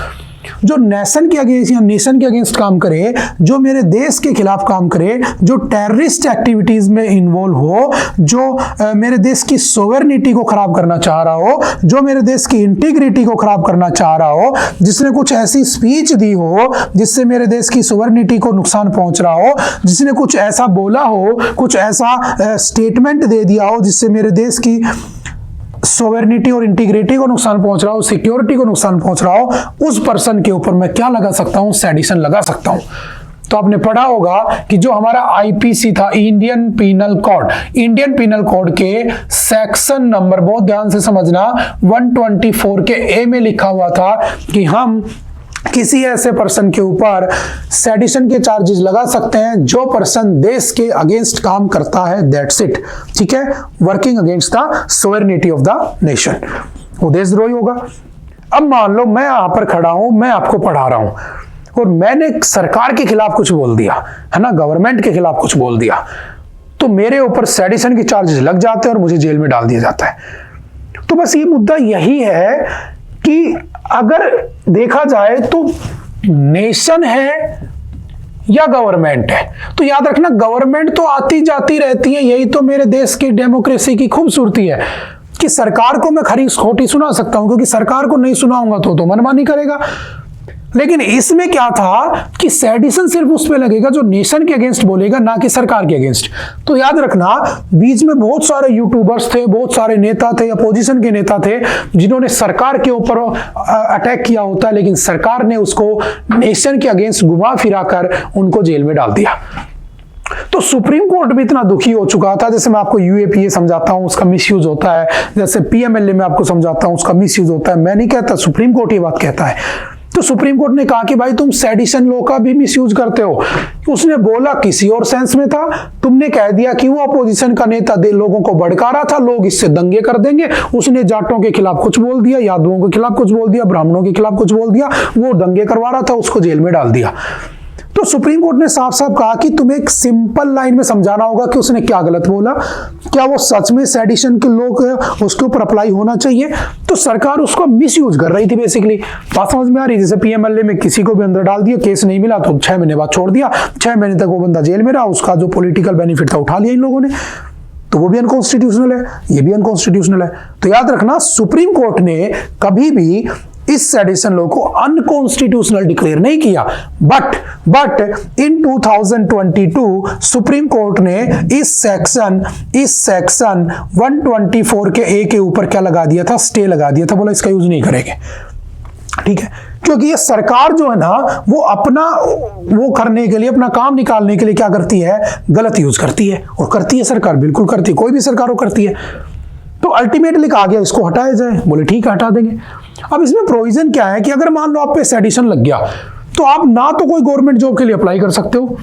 जो नेशन के अगेंस्ट या नेशन के अगेंस्ट काम करे, जो मेरे देश के खिलाफ काम करे, जो टेररिस्ट एक्टिविटीज में इन्वॉल्व हो, जो मेरे देश की सोवेरेनिटी को खराब करना चाह रहा हो, जो मेरे देश की इंटीग्रिटी को खराब करना चाह रहा हो, जिसने कुछ ऐसी स्पीच दी हो जिससे मेरे देश की सोवेरेनिटी को नुकसान पहुंच रहा हो, जिसने कुछ ऐसा बोला हो, कुछ ऐसा स्टेटमेंट दे दिया हो जिससे मेरे देश की सोवेरेनिटी और इंटीग्रिटी को नुकसान पहुंच रहा हो, सिक्योरिटी को नुकसान पहुंच रहा हो, उस पर्सन के ऊपर मैं क्या लगा सकता हूं, सेडिशन लगा सकता हूं। तो आपने पढ़ा होगा कि जो हमारा आईपीसी था, Indian penal code, Indian penal code के सेक्शन नंबर, बहुत ध्यान से समझना, 124 के ए में लिखा हुआ था कि हम किसी ऐसे पर्सन के ऊपर सेडिशन के चार्जेस लगा सकते हैं जो पर्सन देश के अगेंस्ट काम करता है, दैट्स इट। ठीक है, working against the sovereignty of the nation, वो देशद्रोही होगा। अब मान लो मैं यहां पर खड़ा हूं, मैं आपको पढ़ा रहा हूं और मैंने सरकार के खिलाफ कुछ बोल दिया है ना, गवर्नमेंट के खिलाफ कुछ बोल दिया, तो मेरे ऊपर सेडिशन के चार्जेस लग जाते हैं और मुझे जेल में डाल दिया जाता है। तो बस ये मुद्दा यही है कि अगर देखा जाए तो नेशन है या गवर्नमेंट है, तो याद रखना गवर्नमेंट तो आती जाती रहती है, यही तो मेरे देश की डेमोक्रेसी की खूबसूरती है कि सरकार को मैं खरी खोटी सुना सकता हूं, क्योंकि सरकार को नहीं सुनाऊंगा तो मनमानी करेगा। लेकिन इसमें क्या था कि सेडिशन सिर्फ उस पे लगेगा जो नेशन के अगेंस्ट बोलेगा, ना कि सरकार के अगेंस्ट। तो याद रखना बीच में बहुत सारे यूट्यूबर्स थे, बहुत सारे नेता थे, अपोजिशन के नेता थे जिन्होंने सरकार के ऊपर अटैक किया होता है, लेकिन सरकार ने उसको नेशन के अगेंस्ट घुमा फिरा कर उनको जेल में डाल दिया। तो सुप्रीम कोर्ट भी इतना दुखी हो चुका था, जैसे मैं आपको यूएपीए समझाता हूं उसका मिसयूज होता है, जैसे पीएमएलए में आपको समझाता हूं उसका मिसयूज होता है, मैं नहीं कहता, सुप्रीम कोर्ट ये बात कहता है। तो सुप्रीम कोर्ट ने कहा कि भाई तुम सेडिशन लॉ का भी मिसयूज करते हो। उसने बोला किसी और सेंस में था, तुमने कह दिया कि वो अपोजिशन का नेता लोगों को भड़का रहा था, लोग इससे दंगे कर देंगे, उसने जाटों के खिलाफ कुछ बोल दिया, यादवों के खिलाफ कुछ बोल दिया, ब्राह्मणों के खिलाफ कुछ बोल दिया, वो दंगे करवा रहा था, उसको जेल में डाल दिया। तो सुप्रीम कोर्ट ने साफ साफ कहा कि तुम्हें एक सिंपल लाइन में समझाना होगा कि उसने क्या गलत बोला, क्या वो सच में सेडिशन के लोग उसके ऊपर अप्लाई होना चाहिए। तो सरकार उसको मिसयूज कर रही थी बेसिकली। बात समझ में आ रही, जैसे पीएमएलए में किसी को भी अंदर डाल दिया, केस नहीं मिला तो 6 महीने बाद छोड़ दिया, 6 महीने तक वो बंदा जेल में रहा, उसका जो पॉलिटिकल बेनिफिट था उठा लिया इन लोगों ने, तो वो भी अनकॉन्स्टिट्यूशनल है, ये भी अनकॉन्स्टिट्यूशनल है। तो याद रखना सुप्रीम कोर्ट ने कभी भी इस सेडिशन लॉ को अनकॉन्स्टिट्यूशनल डिक्लेयर नहीं किया, बट इन 2022 सुप्रीम कोर्ट ने इस सेक्शन 124 के ए के ऊपर क्या लगा दिया था, स्टे लगा दिया था, बोला इसका यूज नहीं करेंगे। ठीक है, क्योंकि ये सरकार जो है ना वो अपना वो करने के लिए, अपना काम निकालने के लिए क्या करती है, गलत यूज करती है, और करती है सरकार, बिल्कुल करती है, कोई भी सरकार वो करती है। तो अल्टीमेटली कहा गया इसको हटाया जाए, बोले ठीक है हटा देंगे। अब इसमें प्रोविजन क्या है कि अगर मान लो आप पे सेडिशन लग गया तो आप ना तो कोई गवर्नमेंट जॉब के लिए अप्लाई कर सकते हो,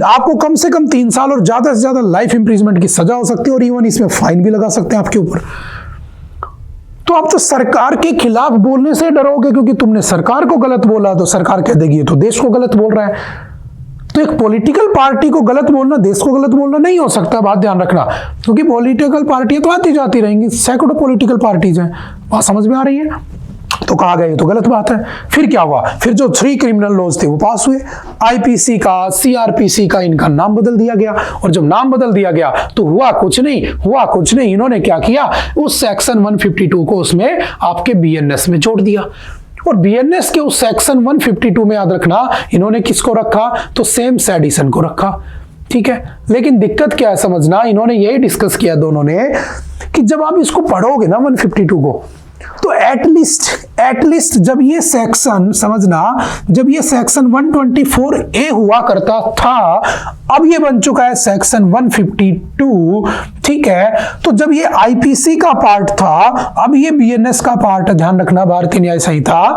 आपको कम से कम 3 साल और ज्यादा से ज्यादा लाइफ इंप्रिजमेंट की सजा हो सकती है, और इवन इसमें फाइन भी लगा सकते हैं आपके ऊपर। तो आप तो सरकार के खिलाफ बोलने से डरोगे, क्योंकि तुमने सरकार को गलत बोला तो सरकार कह देगी तो देश को गलत बोल रहा है। तो एक पॉलिटिकल पार्टी को गलत बोलना देश को गलत बोलना नहीं हो सकता, बात ध्यान रखना, क्योंकि पॉलिटिकल पार्टियां तो आती जाती रहेंगी, सैकड़ों पॉलिटिकल पार्टीज हैं, बात समझ में आ रही है। तो कहा गया ये तो गलत बात है। फिर क्या हुआ, फिर जो 3 क्रिमिनल लॉज थे वो पास हुए, आईपीसी का, सीआरपीसी का, इनका नाम बदल दिया गया, और जब नाम बदल दिया गया तो हुआ कुछ नहीं, इन्होंने क्या किया, उस सेक्शन 152 को उसमें आपके बीएनएस में जोड़ दिया, और बीएनएस के उस सेक्शन 152 में याद रखना इन्होंने किसको रखा, तो सेम सेडिशन को रखा। ठीक है, लेकिन दिक्कत क्या है समझना, इन्होंने यही डिस्कस किया दोनों ने कि जब आप इसको पढ़ोगे ना 152 को, तो एटलीस्ट जब ये सेक्शन समझना, जब ये सेक्शन 124A हुआ करता था, अब ये बन चुका है सेक्शन 152। ठीक है, तो जब ये आईपीसी का पार्ट था, अब ये बीएनएस का पार्ट है, ध्यान रखना, भारतीय न्याय संहिता,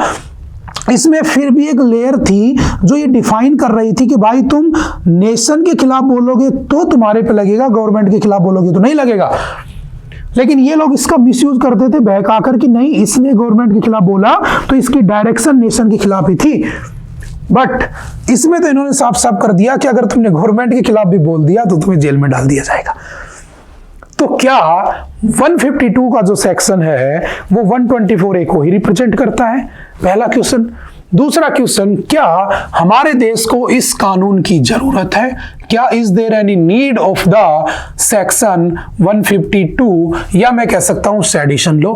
इसमें फिर भी एक लेयर थी जो ये डिफाइन कर रही थी कि भाई तुम नेशन के खिलाफ बोलोगे तो तुम्हारे पे लगेगा, गवर्नमेंट के खिलाफ बोलोगे तो नहीं लगेगा। लेकिन ये लोग इसका मिसयूज करते थे बहका कर कि नहीं इसने गवर्नमेंट के खिलाफ बोला तो इसकी डायरेक्शन नेशन के खिलाफ ही थी। बट इसमें तो इन्होंने साफ साफ कर दिया कि अगर तुमने गवर्नमेंट के खिलाफ भी बोल दिया तो तुम्हें जेल में डाल दिया जाएगा। तो क्या 152 का जो सेक्शन है वो 124A को ही रिप्रेजेंट करता है? पहला क्वेश्चन। दूसरा क्वेश्चन, क्या हमारे देश को इस कानून की जरूरत है? क्या is there any need of the section 152 या मैं कह सकता हूं सेडिशन लॉ?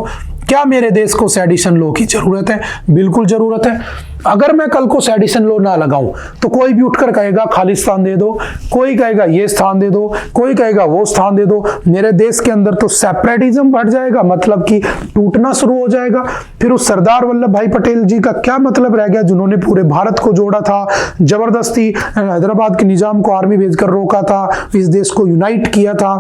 क्या मेरे देश को सेडिशन लॉ की जरूरत है? बिल्कुल जरूरत है। अगर मैं कल को सेडिशन लॉ ना लगाऊं तो कोई भी उठकर कहेगा खालिस्तान दे दो, कोई कहेगा ये स्थान दे दो, कोई कहेगा वो स्थान दे दो। मेरे देश के अंदर तो सेपरेटिज्म बढ़ जाएगा, मतलब कि टूटना शुरू हो जाएगा। फिर उस सरदार वल्लभ भाई पटेल जी का क्या मतलब रह गया, जिन्होंने पूरे भारत को जोड़ा था, जबरदस्ती हैदराबाद के निजाम को आर्मी भेजकर रोका था, इस देश को यूनाइट किया था,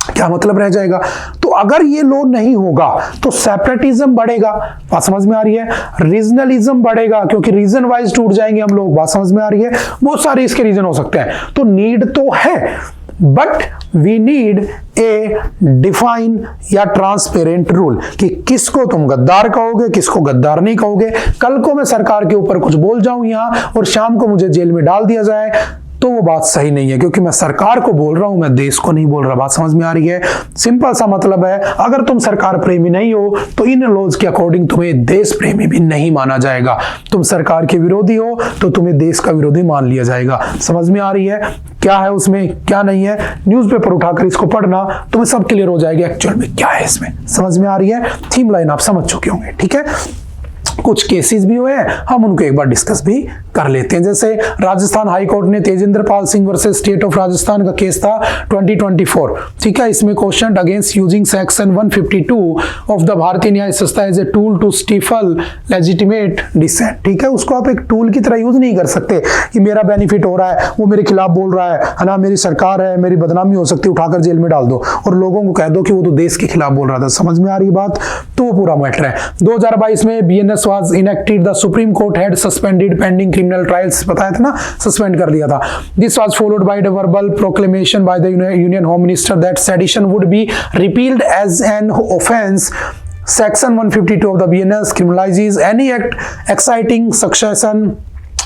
क्या मतलब रह जाएगा? तो अगर ये लॉ नहीं होगा तो सेपरेटिज्म बढ़ेगा, बात समझ में आ रही है, रीजनलिज्म बढ़ेगा, क्योंकि रीजन वाइज टूट जाएंगे हम लोग, बात समझ में आ रही है। बहुत सारे इसके रीजन हो सकते हैं। तो नीड तो है, but we need a define या ट्रांसपेरेंट रूल कि किसको तुम गद्दार कहोगे, किसको गद्दार नहीं कहोगे। कल को मैं सरकार के ऊपर कुछ बोल जाऊं यहां और शाम को मुझे जेल में डाल दिया जाए तो वो बात सही नहीं है, क्योंकि मैं सरकार को बोल रहा हूं, मैं देश को नहीं बोल रहा। बात समझ में आ रही है? सिंपल सा मतलब है, अगर तुम सरकार प्रेमी नहीं हो तो इन लॉज के अकॉर्डिंग तुम्हें देश प्रेमी भी नहीं माना जाएगा। तुम सरकार के विरोधी हो तो तुम्हें देश का विरोधी मान लिया जाएगा। समझ में आ रही है क्या है उसमें, क्या नहीं है? न्यूज़पेपर उठाकर इसको पढ़ना, तुम्हें सब क्लियर हो जाएगा एक्चुअल में क्या है इसमें। समझ में आ रही है? थीम लाइन आप समझ चुके होंगे, ठीक है। कुछ केसेस भी हुए हैं, हम उनको एक बार डिस्कस भी कर लेते हैं। जैसे राजस्थान हाई कोर्ट ने Tejendra Pal Singh versus state of Rajasthan का केस था 2024, ठीक है। इसमें question against using section 152 of the Bharatiya Nyaya Sanhita as a tool to stifle legitimate dissent, ठीक है। उसको आप एक टूल की तरह यूज नहीं कर सकते कि मेरा बेनिफिट हो रहा है, वो मेरे खिलाफ बोल रहा है ना, मेरी सरकार है, मेरी बदनामी हो सकती है, उठाकर जेल में डाल दो और लोगों को कह दो कि वो तो देश के खिलाफ बोल रहा था। समझ में आ रही बात? तो वो पूरा मैटर है। 2022 में BNS was enacted, the Supreme Court had suspended pending criminal trials, बताया था ना, सस्पेंड कर दिया था। This was followed by the verbal proclamation by the Union Home Minister that sedition would be repealed as an offense. Section 152 of the BNS criminalizes any act exciting succession,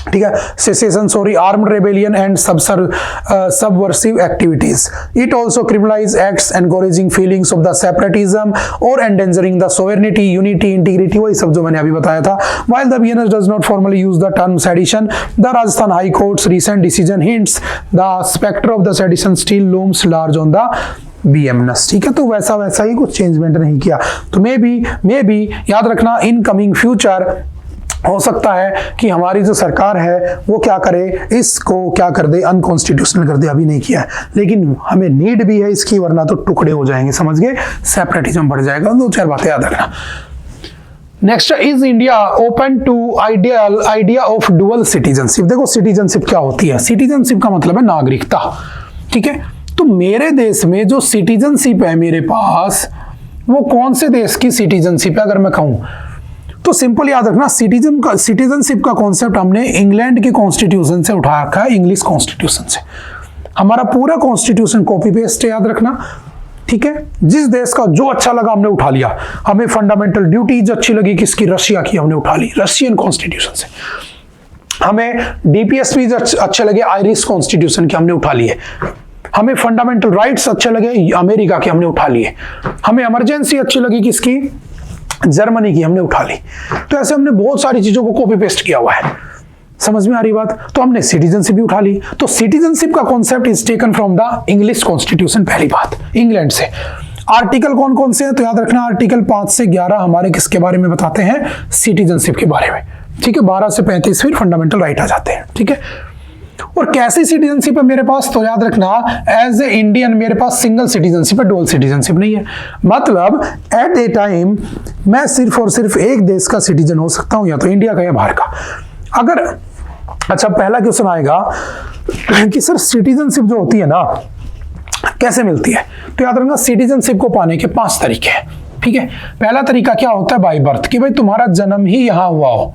ठीक है, secession, armed rebellion and subversive activities. It also criminalizes acts encouraging feelings of the separatism or endangering the sovereignty, unity, integrity, वही सब जो मैंने अभी बताया था। While the BNS does not formally use the term sedition, the Rajasthan High Court's recent decision hints the specter of the sedition still looms large on the BMNS, ठीक है। तो वैसा ही कुछ चेंजमेंट नहीं किया। तो मे बी याद रखना, इन कमिंग फ्यूचर हो सकता है कि हमारी जो सरकार है वो क्या करे, इसको क्या कर दे, अनकॉन्स्टिट्यूशनल कर दे। अभी नहीं किया है, लेकिन हमें नीड भी है इसकी, वरना तो टुकड़े हो जाएंगे, समझ गए, सेपरेटिज्म बढ़ जाएगा। दो चार बातें याद रखना। Next, is India open to idea of dual citizenship. देखो सिटीजनशिप क्या होती है? सिटीजनशिप का मतलब है नागरिकता, ठीक है। तो मेरे देश में जो सिटीजनशिप है मेरे पास, वो कौन से देश की सिटीजनशिप है? अगर मैं कहूं तो सिंपल याद रखना, सिटीजनशिप का कॉन्सेप्ट हमने इंग्लैंड के कॉन्स्टिट्यूशन से उठा रखा है, इंग्लिश कॉन्स्टिट्यूशन से। हमारा पूरा कॉन्स्टिट्यूशन कॉपी पेस्ट है, याद रखना, ठीक है। जिस देश का जो अच्छा लगा हमने उठा लिया। हमें फंडामेंटल ड्यूटीज अच्छी लगी किसकी? रशिया की, हमने उठा ली रशियन कॉन्स्टिट्यूशन से। हमें डीपीएसपी अच्छे लगे आयरिश कॉन्स्टिट्यूशन के, हमने उठा लिए। हमें फंडामेंटल राइट्स अच्छे लगे अमेरिका के, हमने उठा लिए। हमें इमरजेंसी अच्छी लगी किसकी? जर्मनी की, हमने उठा ली। तो ऐसे हमने बहुत सारी चीजों को कॉपी पेस्ट किया हुआ है। समझ में आ रही बात? तो हमने सिटीजनशिप भी उठा ली। तो सिटीजनशिप का concept is taken from the English constitution, पहली बात, इंग्लैंड से। आर्टिकल कौन कौन से हैं? तो याद रखना, आर्टिकल 5 से 11 हमारे किसके बारे में बताते हैं? सिटीजनशिप के बारे में, ठीक है। 12 से 35 फिर फंडामेंटल राइट आ जाते हैं, ठीक है। और कैसी सिटीजनशिप है मेरे पास? तो याद रखना, एज ए इंडियन मेरे पास सिंगल सिटीजनशिप है, डुअल सिटीजनशिप नहीं है। मतलब एट ए टाइम मैं सिर्फ और सिर्फ एक देश का सिटीजन हो सकता हूं, या तो इंडिया का या बाहर का। अगर अच्छा, पहला क्वेश्चन आएगा कि सर सिटीजनशिप जो होती है ना कैसे मिलती है? तो याद रखना, सिटीजनशिप को पाने के 5 तरीके हैं, ठीक है। पहला तरीका क्या होता है? बाय बर्थ, कि भाई तुम्हारा जन्म ही यहाँ हुआ हो।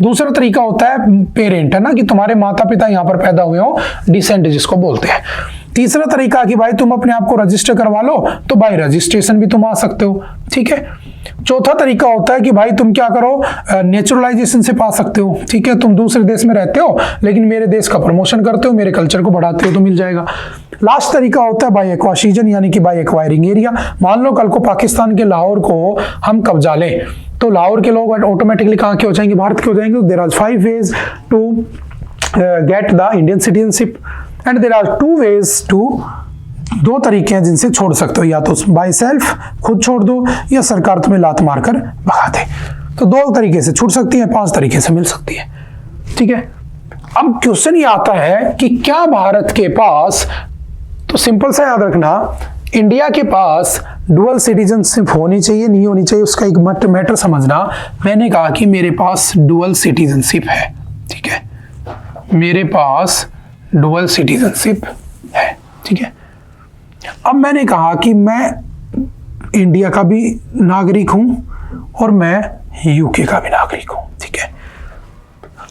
दूसरा तरीका होता है पेरेंट, है ना, कि तुम्हारे माता पिता यहाँ पर पैदा हुए हो, डिसेंट जिसको बोलते हैं। तीसरा तरीका कि भाई तुम अपने आप को रजिस्टर करवा लो, तो बाय रजिस्ट्रेशन भी तुम आ सकते हो, ठीक है। चौथा तरीका होता है कि भाई तुम क्या करो, नेचुरलाइजेशन से पा सकते हो, ठीक है। तुम दूसरे देश में रहते हो लेकिन मेरे देश का प्रमोशन करते हो, मेरे कल्चर को बढ़ाते हो, तो मिल जाएगा। लास्ट तरीका होता है बाय एक्वासिजन, यानी कि बाय एक्वायरिंग एरिया। मान लो कल को पाकिस्तान के लाहौर को हम कब्जा लें, तो लाहौर के लोग ऑटोमेटिकली कहाँ के हो जाएंगे? भारत के हो जाएंगे। There are 5 ways to get the Indian citizenship and there are 2 ways to दो तरीके हैं जिनसे छोड़ सकते हो, या तो बाय सेल्फ खुद छोड़ दो, या सरकार तुम्हें लात मारकर भगा दे। तो दो तरीके से छूट सकती है, 5 तरीके से मिल सकती है, ठीक है। अब क्वेश्चन ये आता है कि क्या भारत के पास, तो सिंपल सा याद रखना, इंडिया के पास डुअल सिटीजनशिप होनी चाहिए नहीं होनी चाहिए, उसका एक मैटर समझना। मैंने कहा कि मेरे पास डुअल सिटीजनशिप है, ठीक है, मेरे पास डुअल सिटीजनशिप है, ठीक है। अब मैंने कहा कि मैं इंडिया का भी नागरिक हूं और मैं यूके का भी नागरिक हूं, ठीक है।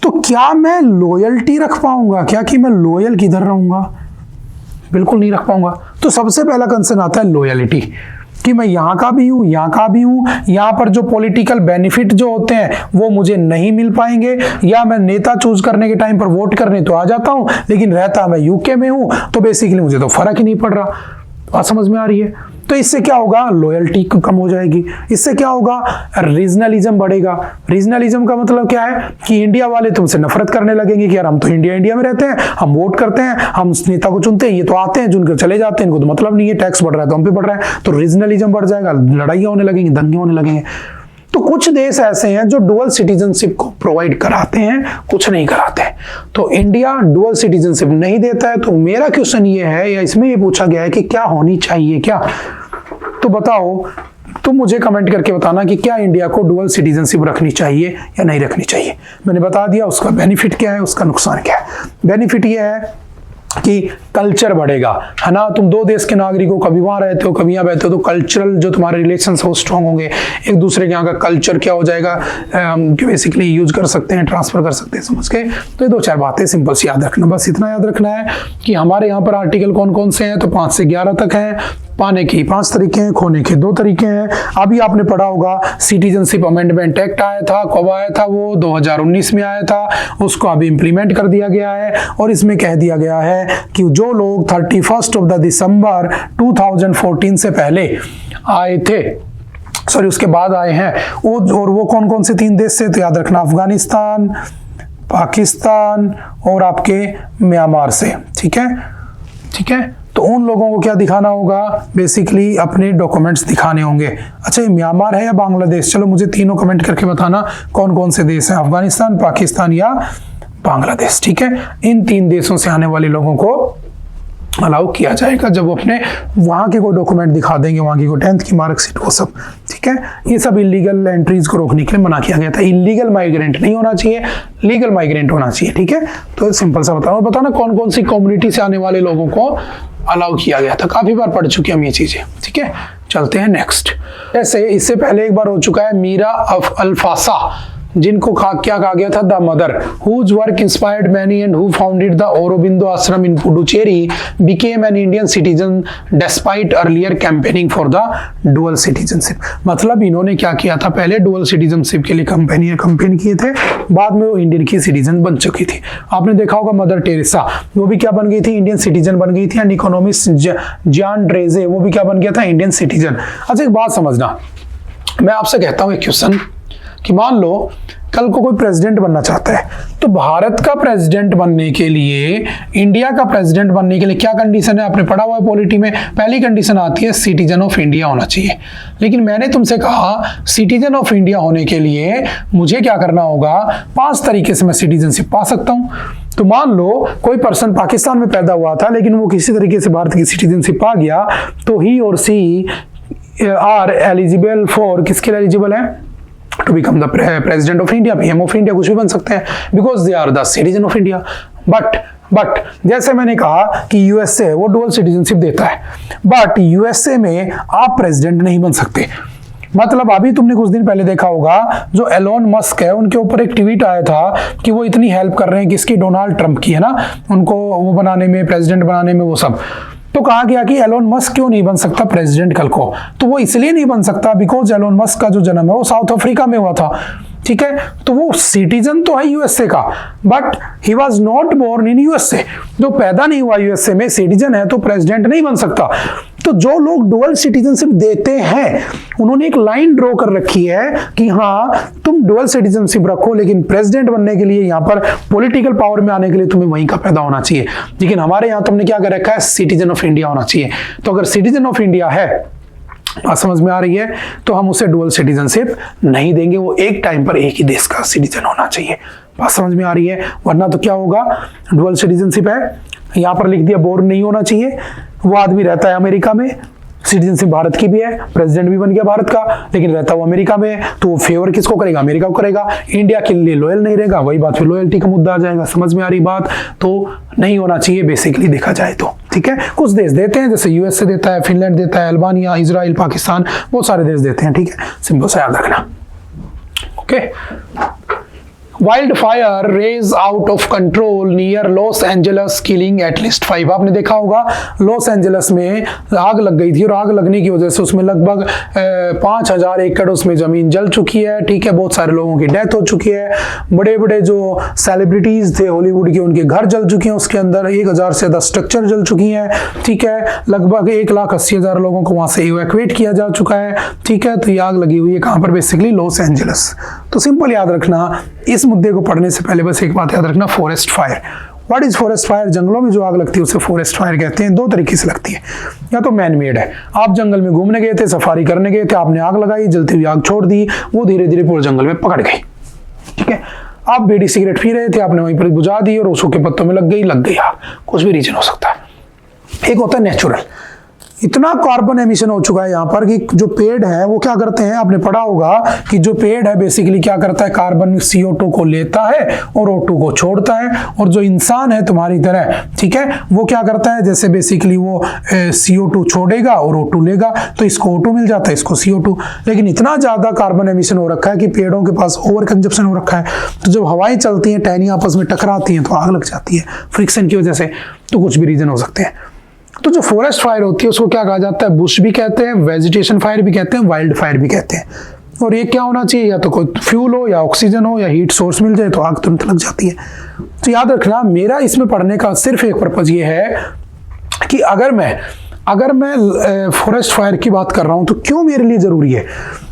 तो क्या मैं लॉयल्टी रख पाऊंगा क्या, कि मैं लॉयल किधर रहूंगा? बिल्कुल नहीं रख पाऊंगा। तो सबसे पहला कंसर्न आता है लॉयल्टी, कि मैं यहां का भी हूं, यहां का भी हूं, यहां पर जो पॉलिटिकल बेनिफिट जो होते हैं वो मुझे नहीं मिल पाएंगे, या मैं नेता चूज करने के टाइम पर वोट करने तो आ जाता हूं लेकिन रहता मैं यूके में हूं, तो बेसिकली मुझे तो फर्क ही नहीं पड़ रहा। बात समझ में आ रही है? तो इससे क्या होगा, लॉयल्टी कम हो जाएगी। इससे क्या होगा, रीजनलिज्म बढ़ेगा। रीजनलिज्म का मतलब क्या है कि इंडिया वाले तुमसे नफरत करने लगेंगे कि यार हम तो इंडिया में रहते हैं, हम वोट करते हैं, हम नेता को चुनते हैं, ये तो आते हैं चुनकर चले जाते हैं, इनको तो मतलब नहीं है, टैक्स बढ़ रहा है तो हम पे बढ़ रहा है, तो रीजनलिज्म बढ़ जाएगा, लड़ाइयां होने लगेंगी, दंगे होने लगेंगे। तो कुछ देश ऐसे हैं जो डुअल सिटीजनशिप को प्रोवाइड कराते हैं, कुछ नहीं कराते हैं। तो इंडिया डुअल सिटीजनशिप नहीं देता है। तो मेरा क्वेश्चन ये है, या इसमें ये पूछा गया है कि क्या होनी चाहिए क्या, तो बताओ, तुम मुझे कमेंट करके बताना कि क्या इंडिया को डुअल सिटीजनशिप रखनी चाहिए या नहीं रखनी चाहिए। मैंने बता दिया उसका बेनिफिट क्या है, उसका नुकसान क्या है। बेनिफिट ये है कि कल्चर बढ़ेगा, है ना। तुम दो देश के नागरिक हो, कभी वहां रहते हो कभी यहाँ रहते हो, तो कल्चरल जो तुम्हारे रिलेशन वो स्ट्रांग होंगे। एक दूसरे के यहाँ का कल्चर क्या हो जाएगा, बेसिकली यूज कर सकते हैं, ट्रांसफर कर सकते हैं, समझ के। तो ये 2-4 बातें सिंपल सी याद रखना, बस इतना याद रखना है कि हमारे यहाँ पर आर्टिकल कौन कौन से हैं, तो 5 से 11 तक हैं। पाने के 5 तरीके हैं, खोने के 2 तरीके हैं। अभी आपने पढ़ा होगा सिटीजनशिप अमेंडमेंट एक्ट आया था, कब आया था वो 2019 में आया था, उसको अभी इंप्लीमेंट कर दिया गया है। और इसमें कह दिया गया है कि जो लोग 31 दिसंबर 2014 से पहले आए थे, सॉरी उसके बाद आए हैं, वो कौन कौन से 3 देश से, तो याद रखना अफगानिस्तान, पाकिस्तान और आपके म्यांमार से, ठीक है, ठीक है। तो उन लोगों को क्या दिखाना होगा, बेसिकली अपने डॉक्यूमेंट्स दिखाने होंगे। अच्छा ये म्यांमार है या बांग्लादेश, चलो मुझे तीनों कमेंट करके बताना कौन कौन से देश हैं, अफगानिस्तान, पाकिस्तान या बांग्लादेश, ठीक है। इन 3 देशों से आने वाले लोगों को अलाउ किया जाएगा जब वो अपने वहाँ के कोई डॉक्यूमेंट दिखा देंगे, वहाँ की कोई 10th की मार्कशीट, वो सब, ठीक है। ये सब इलीगल एंट्रीज को रोकने के लिए मना किया गया था। इलीगल माइग्रेंट नहीं होना चाहिए, लीगल माइग्रेंट होना चाहिए, ठीक है। तो सिंपल सा बताना कौन कौन सी कम्युनिटी से आने वाले लोगों को अलाउ किया गया था। काफी बार पढ़ चुके हम ये चीजें, ठीक है। चलते हैं नेक्स्ट। जैसे इससे पहले एक बार हो चुका है मीरा अल्फासा, जिनको क्या कहा गया था, the mother whose work inspired many and who founded the Aurobindo ashram in Puducherry became an Indian citizen despite earlier campaigning for the dual citizenship. मतलब इन्होंने क्या किया था, पहले डुअल सिटीजनशिप के लिए कैंपेन किए थे, बाद में वो इंडियन की सिटीजन बन चुकी थी। आपने देखा होगा मदर टेरेसा, वो भी क्या बन गई थी, इंडियन सिटीजन बन गई थी। एंड इकोनॉमिस्ट जॉन ड्रेजे, वो भी क्या बन गया था, इंडियन सिटीजन। अच्छा एक बात समझना, मैं आपसे कहता हूं एक क्वेश्चन, कि मान लो कल को कोई प्रेसिडेंट बनना चाहता है, तो भारत का प्रेसिडेंट बनने के लिए, इंडिया का प्रेसिडेंट बनने के लिए क्या कंडीशन है, आपने पढ़ा हुआ है पॉलिटी में। पहली कंडीशन आती है सिटीजन ऑफ इंडिया होना चाहिए। लेकिन मैंने तुमसे कहा सिटीजन ऑफ इंडिया होने के लिए मुझे क्या करना होगा, 5 तरीके से मैं सिटीजनशिप पा सकता हूं। तो मान लो कोई पर्सन पाकिस्तान में पैदा हुआ था लेकिन वो किसी तरीके से भारत की सिटीजनशिप पा गया, तो ही और सी आर एलिजिबल फॉर, किसके लिए एलिजिबल है, to become the president of India, PM of India, कुछ भी बन सकते हैं, because they are the citizen of India. But जैसे मैंने कहा कि यूएसए वो डुअल सिटीजनशिप देता है, बट यूएसए में आप प्रेसिडेंट नहीं बन सकते। मतलब अभी तुमने कुछ दिन पहले देखा होगा, जो एलोन मस्क है उनके ऊपर एक ट्वीट आया था कि वो इतनी हेल्प कर रहे हैं किसकी, डोनाल्ड ट्रंप की, है ना, उनको वो बनाने में, प्रेसिडेंट बनाने में, वो सब। तो कहा गया कि एलोन मस्क क्यों नहीं बन सकता प्रेसिडेंट कल को, तो वो इसलिए नहीं बन सकता बिकॉज एलोन मस्क का जो जन्म है वो साउथ अफ्रीका में हुआ था, ठीक है। तो वो सिटीजन तो है यूएसए का, but he was not born in USA, जो पैदा नहीं हुआ यूएसए में, सिटीजन है तो प्रेसिडेंट नहीं बन सकता। तो जो लोग डुअल सिटीजनशिप देते हैं उन्होंने एक लाइन ड्रॉ कर रखी है कि हाँ तुम डुअल सिटीजनशिप रखो, लेकिन प्रेसिडेंट बनने के लिए, यहाँ पर पॉलिटिकल पावर में आने के लिए तुम्हें वहीं का पैदा होना चाहिए। लेकिन हमारे यहाँ तुमने क्या कर रखा है, सिटीजन ऑफ इंडिया होना चाहिए। तो अगर सिटीजन ऑफ इंडिया है, बात समझ में आ रही है, तो हम उसे डुअल सिटीजनशिप नहीं देंगे, वो एक टाइम पर एक ही देश का सिटीजन होना चाहिए। बात समझ में आ रही है, वरना तो क्या होगा, डुअल सिटीजनशिप है, यहाँ पर लिख दिया बोर्न नहीं होना चाहिए, वो आदमी रहता है अमेरिका में, सिटीजनशिप भारत की भी है, प्रेसिडेंट भी बन गया भारत का, लेकिन रहता वो अमेरिका में है, तो वो फेवर किसको करेगा, अमेरिका को करेगा, इंडिया के लिए लॉयल नहीं रहेगा, वही बात फिर लॉयल्टी का मुद्दा आ जाएगा। समझ में आ रही बात, तो नहीं होना चाहिए बेसिकली देखा जाए तो, ठीक है। कुछ देश देते हैं, जैसे यूएसए देता है, फिनलैंड देता है, अल्बानिया, इजराइल, पाकिस्तान, बहुत सारे देश देते हैं, ठीक है, सिंपल सा याद रखना। Okay, wildfire rages out of control near Los Angeles killing at least 5। आपने देखा होगा लॉस एंजलस में आग लग गई थी और आग लगने की वजह से उसमें लगभग 5000 एकड़ उसमें जमीन जल चुकी है, ठीक है। बहुत सारे लोगों की डेथ हो चुकी है, बड़े बड़े जो सेलिब्रिटीज थे हॉलीवुड के उनके घर जल चुके हैं, उसके अंदर 1000 से ज्यादा स्ट्रक्चर जल चुकी हैं, ठीक है। लगभग 1,80,000 लोगों को वहां से इवैक्यूएट किया जा चुका है, ठीक है। तो ये आग लगी हुई है कहां पर, बेसिकली लॉस एंजलस। तो सिंपल याद रखना, इस मुद्दे को पढ़ने से पहले बस एक बात याद रखना, forest fire. What is forest fire? जंगलों में जो आग लगती है उसे फॉरेस्ट फायर कहते हैं। दो तरीके से लगती है, या तो मैन मेड है, आप जंगल में घूमने गए थे, सफारी करने गए थे, आपने आग लगाई, जलती हुई आग छोड़ दी, वो धीरे धीरे पूरे जंगल में पकड़ गई, ठीक है। आप बीड़ी सिगरेट पी रहे थे, आपने वहीं पर बुझा दी और सूखे पत्तों में लग गई आग, कुछ भी रीजन हो सकता है। एक होता है नेचुरल, इतना कार्बन एमिशन हो चुका है यहाँ पर कि जो पेड़ है वो क्या करते हैं, आपने पढ़ा होगा कि जो पेड़ है बेसिकली क्या करता है, कार्बन CO2 को लेता है और O2 को छोड़ता है। और जो इंसान है तुम्हारी तरह, ठीक है, वो क्या करता है, जैसे बेसिकली वो CO2 छोड़ेगा और O2 लेगा, तो इसको O2 मिल जाता है, इसको CO2। लेकिन इतना ज्यादा कार्बन एमिशन हो रखा है कि पेड़ों के पास ओवर कंजप्शन हो रखा है, तो जब हवाएं चलती हैं, टहनियां आपस में टकराती हैं तो आग लग जाती है फ्रिक्शन की वजह से। तो कुछ भी रीजन हो सकते हैं। तो जो फॉरेस्ट फायर होती है उसको क्या कहा जाता है, बुश भी कहते हैं, वेजिटेशन फायर भी कहते हैं, वाइल्ड फायर भी कहते हैं। और ये क्या होना चाहिए, या तो कोई फ्यूल हो, या ऑक्सीजन हो, या हीट सोर्स मिल जाए तो आग तुरंत लग जाती है। तो याद रखना, मेरा इसमें पढ़ने का सिर्फ एक पर्पज ये है कि अगर मैं फॉरेस्ट फायर की बात कर रहा हूं तो क्यों मेरे लिए जरूरी है,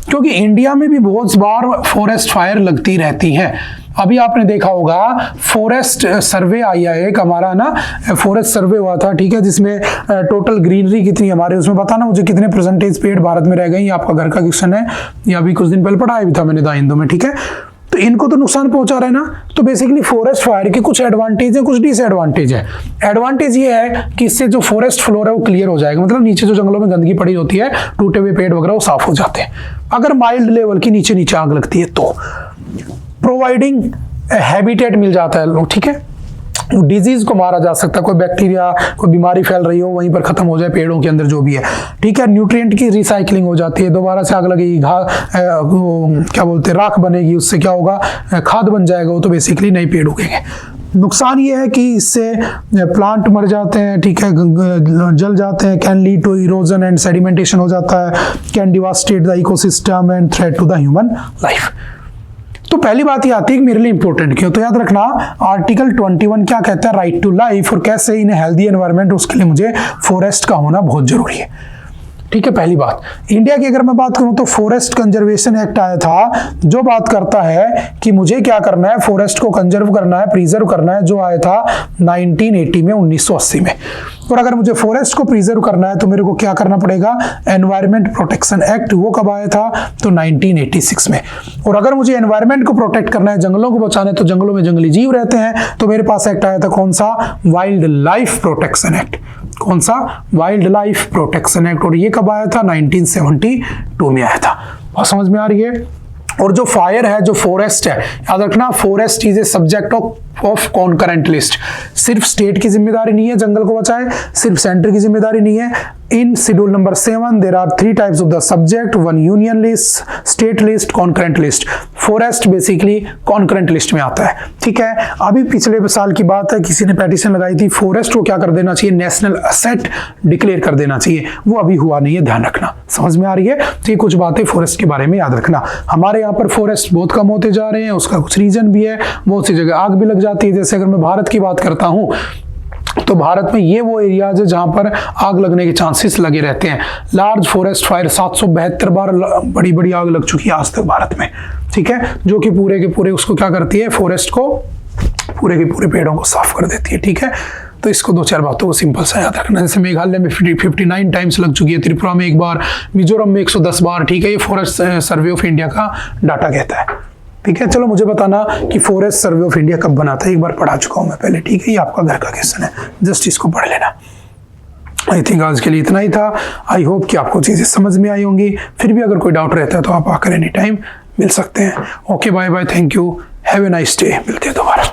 क्योंकि इंडिया में भी बहुत बार फॉरेस्ट फायर लगती रहती हैं। अभी आपने देखा होगा फॉरेस्ट सर्वे आया है एक हमारा ना, फॉरेस्ट सर्वे हुआ था, ठीक है, जिसमें टोटल ग्रीनरी कितनी हमारे, उसमें बताना मुझे कितने परसेंटेज पेड़ भारत में रह गए। ये आपका घर का क्वेश्चन है, ये अभी कुछ दिन पहले पढ़ाया भी था मैंने द हिंदू में, ठीक है। तो इनको तो नुकसान पहुंचा रहे ना, तो बेसिकली फॉरेस्ट फायर के कुछ एडवांटेज है, कुछ डिसएडवांटेज है। एडवांटेज ये है कि इससे जो फॉरेस्ट फ्लोर है वो क्लियर हो जाएगा, मतलब नीचे जो जंगलों में गंदगी पड़ी होती है, टूटे हुए पेड़ वगैरह वो साफ हो जाते हैं अगर माइल्ड लेवल की नीचे नीचे आग लगती है तो। प्रोवाइडिंग हैबिटेट मिल जाता है, ठीक है, डिजीज को मारा जा सकता है, कोई बैक्टीरिया कोई बीमारी फैल रही हो वहीं पर खत्म हो जाए पेड़ों के अंदर जो भी है, ठीक है। न्यूट्रिएंट की रिसाइकलिंग हो जाती है, दोबारा से आग लगेगी, क्या बोलते हैं, राख बनेगी, उससे क्या होगा, खाद बन जाएगा, वो तो बेसिकली नए पेड़ उगेंगे। नुकसान ये है कि इससे प्लांट मर जाते हैं, ठीक है, जल जाते हैं, can lead to erosion and sedimentation हो जाता है, can devastate the ecosystem and threat to the human life. तो पहली बात ये आती है कि मेरे लिए इंपॉर्टेंट क्यों, तो याद रखना आर्टिकल 21 क्या कहता है, राइट टू लाइफ, और कैसे इन हेल्दी एनवायरनमेंट, उसके लिए मुझे फॉरेस्ट का होना बहुत जरूरी है, ठीक है। पहली बात, इंडिया की अगर मैं बात करूं तो फॉरेस्ट कंजर्वेशन एक्ट आया था जो बात करता है कि मुझे क्या करना है, फॉरेस्ट को कंजर्व करना है, प्रिजर्व करना है, जो आया था 1980 में, 1980 में। और अगर मुझे फॉरेस्ट को प्रिजर्व करना है तो मेरे को क्या करना पड़ेगा, एनवायरमेंट प्रोटेक्शन एक्ट, वो कब आया था, तो 1986 में। और अगर मुझे एनवायरमेंट को प्रोटेक्ट करना है, जंगलों को बचाना है, तो जंगलों में जंगली जीव रहते हैं, तो मेरे पास एक्ट आया था कौन सा, वाइल्ड लाइफ प्रोटेक्शन एक्ट। कौन सा, वाइल्ड लाइफ प्रोटेक्शन एक्ट। और ये कब आया था, 1972 में आया था। बहुत समझ में आ रही है। और जो फायर है, जो फॉरेस्ट है, याद रखना forest is a subject of concurrent list. सिर्फ स्टेट की जिम्मेदारी नहीं है जंगल को बचाए, सिर्फ सेंटर की जिम्मेदारी नहीं है। In schedule number 7 there are 3 types of the subject, 1 union list, state list, concurrent list. Forest basically concurrent list में आता है, ठीक है। अभी पिछले साल की बात है, किसी ने पेटिशन लगाई थी, फॉरेस्ट को क्या कर देना चाहिए, नेशनल एसेट डिक्लेयर कर देना चाहिए, वो अभी हुआ नहीं है, ध्यान रखना। समझ में आ रही है। तो ये कुछ बातें फॉरेस्ट के बारे में याद रखना। हमारे यहाँ पर फॉरेस्ट बहुत कम होते जा रहे हैं, उसका कुछ रीजन भी है, बहुत सी जगह आग भी लग जाती है। जैसे अगर मैं भारत की बात करता हूँ, तो भारत में ये वो एरियाज है जहां पर आग लगने के चांसेस लगे रहते हैं। लार्ज फॉरेस्ट फायर 772 बार बड़ी बड़ी आग लग चुकी है आज तक भारत में, ठीक है, जो कि पूरे के पूरे उसको क्या करती है, फॉरेस्ट को, पूरे के पूरे पेड़ों को साफ कर देती है, ठीक है। तो इसको 2-4 बातों को सिंपल सा याद रखना। जैसे मेघालय में 59 टाइम्स लग चुकी है, त्रिपुरा में 1 बार, मिजोरम में 110 बार, ठीक है। ये फॉरेस्ट सर्वे ऑफ इंडिया का डाटा कहता है, ठीक है। चलो मुझे बताना कि फॉरेस्ट सर्वे ऑफ इंडिया कब बनाता है, एक बार पढ़ा चुका हूं मैं पहले, ठीक है। ये आपका घर का क्वेश्चन है, जस्ट इसको पढ़ लेना। आई थिंक आज के लिए इतना ही था। आई होप कि आपको चीज़ें समझ में आई होंगी। फिर भी अगर कोई डाउट रहता है तो आप आकर एनी टाइम मिल सकते हैं। Okay, bye bye, thank you, have a nice day. मिलते हैं दोबारा।